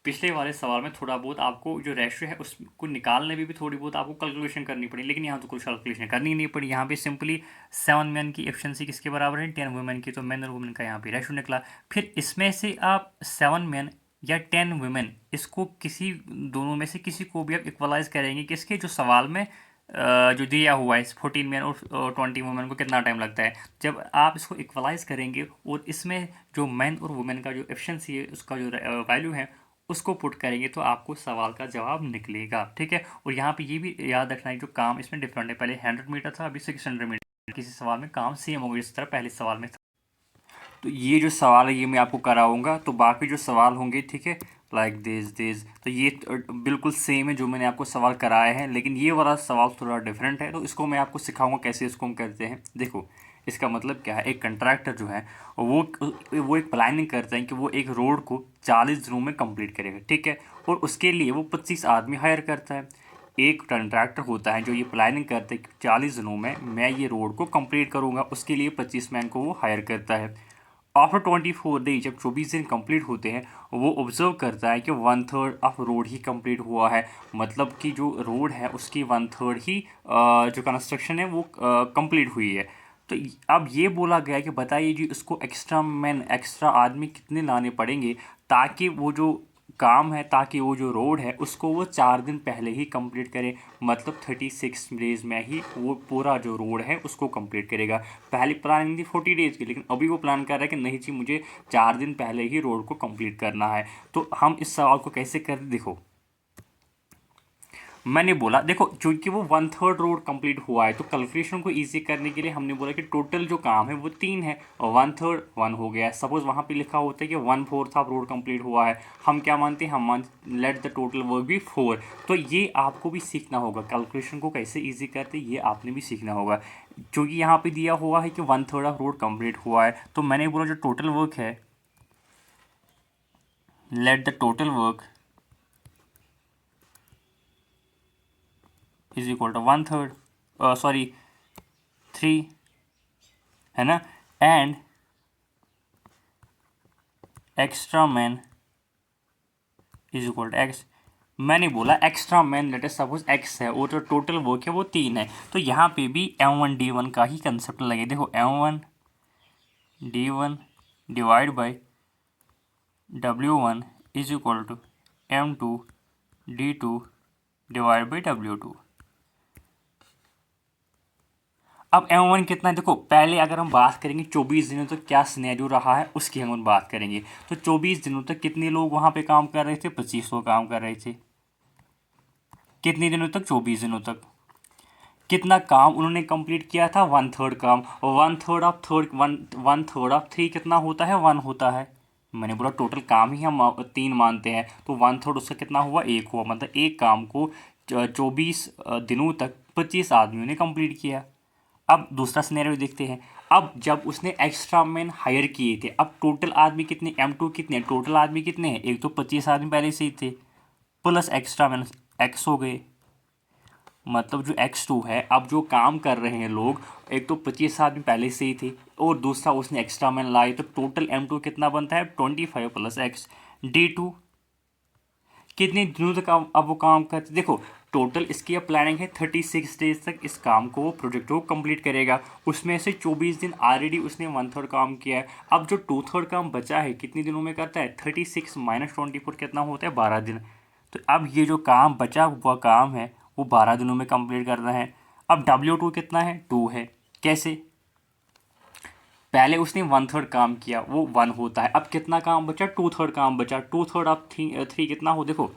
पिछले वाले सवाल में थोड़ा बहुत आपको जो रेशियो है उसको निकालने में भी थोड़ी बहुत आपको कैलकुलेशन करनी पड़ी, लेकिन यहाँ तो कोई कैलकुलेशन करनी नहीं पड़ी। यहाँ पे सिंपली 7 मैन की एफिशिएंसी किसके बराबर है 10 वुमेन की। तो मैन और वुमेन का यहाँ पे रेशियो निकला। फिर इसमें से आप 7 मैन या 10 वुमेन, इसको किसी दोनों में से किसी को भी आप इक्वलाइज करेंगे किसके जो सवाल में जो दिया हुआ है 14 मैन और 20 वुमेन को कितना टाइम लगता है। जब आप इसको इक्वलाइज करेंगे और इसमें जो मैन और वुमेन का जो एफिशिएंसी है उसका जो वैल्यू है उसको पुट करेंगे तो आपको सवाल का जवाब निकलेगा। ठीक है। और यहाँ पे ये भी याद रखना है जो काम इसमें डिफरेंट है, पहले 100 मीटर था अभी 600 मीटर। किसी सवाल में काम सेम होगा जिस तरह पहले सवाल में था। तो ये जो सवाल है ये मैं आपको कराऊंगा। तो बाकी जो सवाल होंगे ठीक है लाइक दिस तो ये बिल्कुल सेम है जो मैंने आपको सवाल कराए हैं, लेकिन ये वाला सवाल थोड़ा डिफरेंट है। तो इसको मैं आपको सिखाऊंगा कैसे इसको हम करते हैं। देखो इसका मतलब क्या है, एक कंट्रैक्टर जो है वो एक प्लानिंग करता है कि वो एक रोड को 40 दिनों में कंप्लीट करेगा। ठीक है। और उसके लिए वो 25 आदमी हायर करता है। एक कंट्रैक्टर होता है जो ये प्लानिंग करता है कि 40 दिनों में मैं ये रोड को कंप्लीट करूँगा, उसके लिए 25 मैन को वो हायर करता है। आफ्टर 24 डेज, जब 24 दिन कंप्लीट होते हैं, वो ऑब्जर्व करता है कि 1/3 ऑफ रोड ही कंप्लीट हुआ है। मतलब कि जो रोड है उसकी 1/3 ही जो कंस्ट्रक्शन है वो कंप्लीट हुई है। तो अब ये बोला गया है कि बताइए जी उसको एक्स्ट्रा मैन एक्स्ट्रा आदमी कितने लाने पड़ेंगे ताकि वो जो काम है, ताकि वो जो रोड है उसको वो 4 दिन पहले ही कंप्लीट करे। मतलब 36 डेज में ही वो पूरा जो रोड है उसको कंप्लीट करेगा। पहली प्लानिंग थी 40 डेज की, लेकिन अभी वो प्लान कर रहा है कि नहीं जी मुझे 4 दिन पहले ही रोड को कंप्लीट करना है। तो हम इस सवाल को कैसे करें, देखो मैंने बोला देखो क्योंकि वो 1/3 रोड कंप्लीट हुआ है तो कैलकुलेशन को इजी करने के लिए हमने बोला कि टोटल जो काम है वो 3 है और 1/3 1 हो गया है। सपोज वहाँ पे लिखा होता है कि 1/4 ऑफ रोड कंप्लीट हुआ है, हम क्या मानते हैं, हम मान let the total work be 4। तो ये आपको भी सीखना होगा, कैलकुलेशन को कैसे ईजी करते ये आपने भी सीखना होगा। क्योंकि यहाँ पे दिया हुआ है कि 1/3 ऑफ रोड कंप्लीट हुआ है, तो मैंने बोला जो टोटल वर्क है let the total work is equal to 1/3 sorry 3, है ना, and extra man is equal to x. मैंने बोला extra man let us suppose x है और जो टोटल वर्क है वो 3 है। तो यहाँ पे भी M1D1 का ही कंसेप्ट लगे। देखो M1D1 divide by W1 is equal to M2D2 divide by W2। अब M1 कितना है देखो, पहले अगर हम बात करेंगे 24 दिनों तक क्या सिनेरियो रहा है उसकी हम बात करेंगे। तो 24 दिनों तक कितने लोग वहाँ पे काम कर रहे थे, 25 लोग काम कर रहे थे। कितने दिनों तक, 24 दिनों तक। कितना काम उन्होंने कंप्लीट किया था, 1/3 काम। और 1/3 कितना होता है, 1 होता है। मैंने बोला टोटल काम ही हम 3 मानते हैं, तो 1/3 उसका कितना हुआ, 1 हुआ। मतलब एक काम को 24 दिनों तक 25 आदमियों ने कंप्लीट किया। अब दूसरा सिनेरियो देखते हैं। अब जब उसने एक्स्ट्रा मैन हायर किए थे, अब टोटल आदमी कितने, M2 कितने, टोटल आदमी कितने हैं, एक तो 25 आदमी पहले से ही थे, प्लस एक्स्ट्रा मैन एक्स हो गए। मतलब जो X2 है, अब जो काम कर रहे हैं लोग, एक तो 25 आदमी पहले से ही थे और दूसरा उसने एक्स्ट्रा मैन लाए, तो टोटल M2 कितना बनता है, 25 प्लस एक्स। D2 कितने दिनों तक अब वो काम करते, देखो टोटल इसकी अब प्लानिंग है 36 डेज तक इस काम को, प्रोजेक्ट को कंप्लीट करेगा। उसमें से 24 दिन ऑलरेडी उसने 1/3 काम किया है। अब जो 2/3 काम बचा है कितने दिनों में करता है, 36 माइनस 24 कितना होता है, 12 दिन। तो अब ये जो काम बचा हुआ काम है वो 12 दिनों में कंप्लीट करना है। अब W2 कितना है, 2 है। कैसे, पहले उसने 1/3 काम किया, वो 1 होता है। अब कितना काम बचा, 2/3 काम बचा। 2/3 ऑफ 3 कितना हो, देखो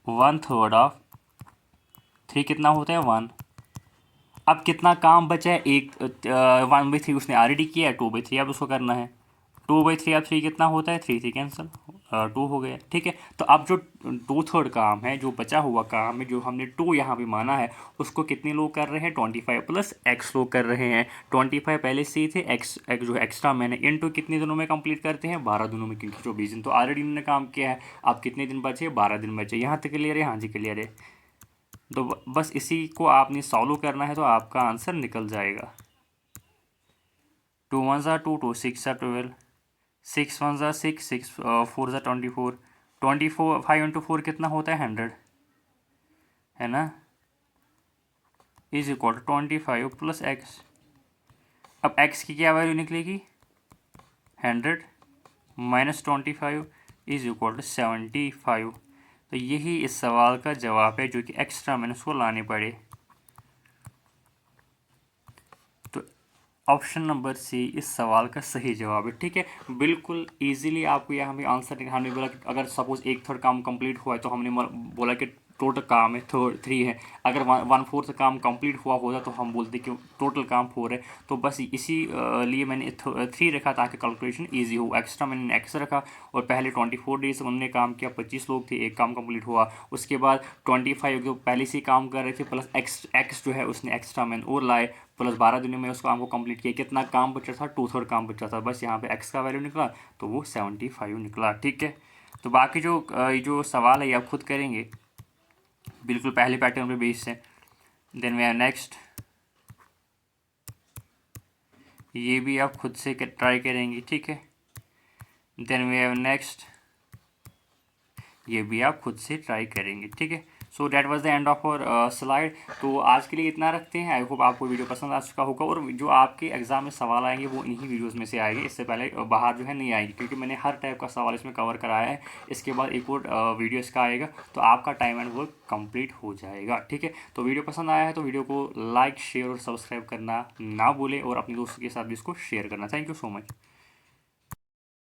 1/3 ऑफ 3 कितना होता है, 1। अब कितना काम बचा है, एक 1/3 उसने ऑलरेडी किया है, 2/3 अब उसको करना है। 2/3 अब 3 कितना होता है, 3 कैंसिल, 2 हो गया। ठीक है, तो अब जो 2/3 काम है, जो बचा हुआ काम है, जो हमने 2 यहाँ पे माना है, उसको कितने लोग कर रहे हैं, 25 प्लस एक्स लोग कर रहे हैं। 25 पहले से ही थे, एक्स जो एक्स्ट्रा मैंने इनटू कितने दिनों में कंप्लीट करते हैं, 12 दिनों में, क्योंकि 24 दिन तो ऑलरेडी उन्होंने काम किया है। अब कितने दिन बचे, 12 दिन बचे। यहाँ तक क्लियर है, हाँ जी क्लियर है। तो बस इसी को आपने सॉल्व करना है तो आपका आंसर निकल जाएगा। 2 1 ज़ा 2, 2 6 ज़ा 12, 6 1 ज़ा 6, 6 4 ज़ा 24, 24 5 इंटू 4 कितना होता है, 100, है ना, is equal to 25 plus x. अब एक्स की क्या वैल्यू निकलेगी, 100 माइनस 25 इज इक्वल टू 75। तो यही इस सवाल का जवाब है, जो कि एक्स्ट्रा मैंने उसको लाने पड़े। तो ऑप्शन नंबर सी इस सवाल का सही जवाब है। ठीक है, बिल्कुल इजीली आपको यह हमें आंसर, हमने बोला कि अगर सपोज 1/3 काम कंप्लीट हुआ है तो हमने बोला कि टोटल काम है 3 है। अगर 1/4 काम कंप्लीट हुआ होता तो हम बोलते कि टोटल काम 4 है। तो बस इसी लिए मैंने 3 रखा ताकि कैलकुलेशन ईजी हो। एक्स्ट्रा मैंने एक्स रखा और पहले 24 डेज उन्होंने काम किया, 25 लोग थे, एक काम कंप्लीट हुआ। उसके बाद 25 जो पहले से ही काम कर रहे थे, प्लस एक्स जो है उसने एक्स्ट्रा मैन और लाए, प्लस 12 दिनों में उस काम को कंप्लीट किया। कितना काम बचा था, 2/3 काम बचा था। बस यहाँ पे एक्स का वैल्यू निकला तो वो 75 निकला। ठीक है, तो बाकी जो सवाल है ये आप खुद करेंगे, बिल्कुल पहले पैटर्न पे बेस है। देन वी हैव नेक्स्ट, ये भी आप खुद से ट्राई करेंगे। ठीक है, देन वी हैव नेक्स्ट, ये भी आप खुद से ट्राई करेंगे। ठीक है, so that was the end of our slide. तो आज के लिए इतना रखते हैं। आई होप आपको वीडियो पसंद आ चुका होगा, और जो आपके एग्जाम में सवाल आएंगे वो इन्हीं वीडियोस में से आएंगे, इससे पहले बाहर जो है नहीं आएंगे, क्योंकि मैंने हर टाइप का सवाल इसमें कवर कराया है। इसके बाद एक और वीडियो इसका आएगा, तो आपका टाइम एंड वर्क कंप्लीट हो जाएगा। ठीक है, तो वीडियो पसंद आया है तो वीडियो को लाइक, शेयर और सब्सक्राइब करना ना भूलें, और अपने दोस्तों के साथ भी इसको शेयर करना। Thank you so much.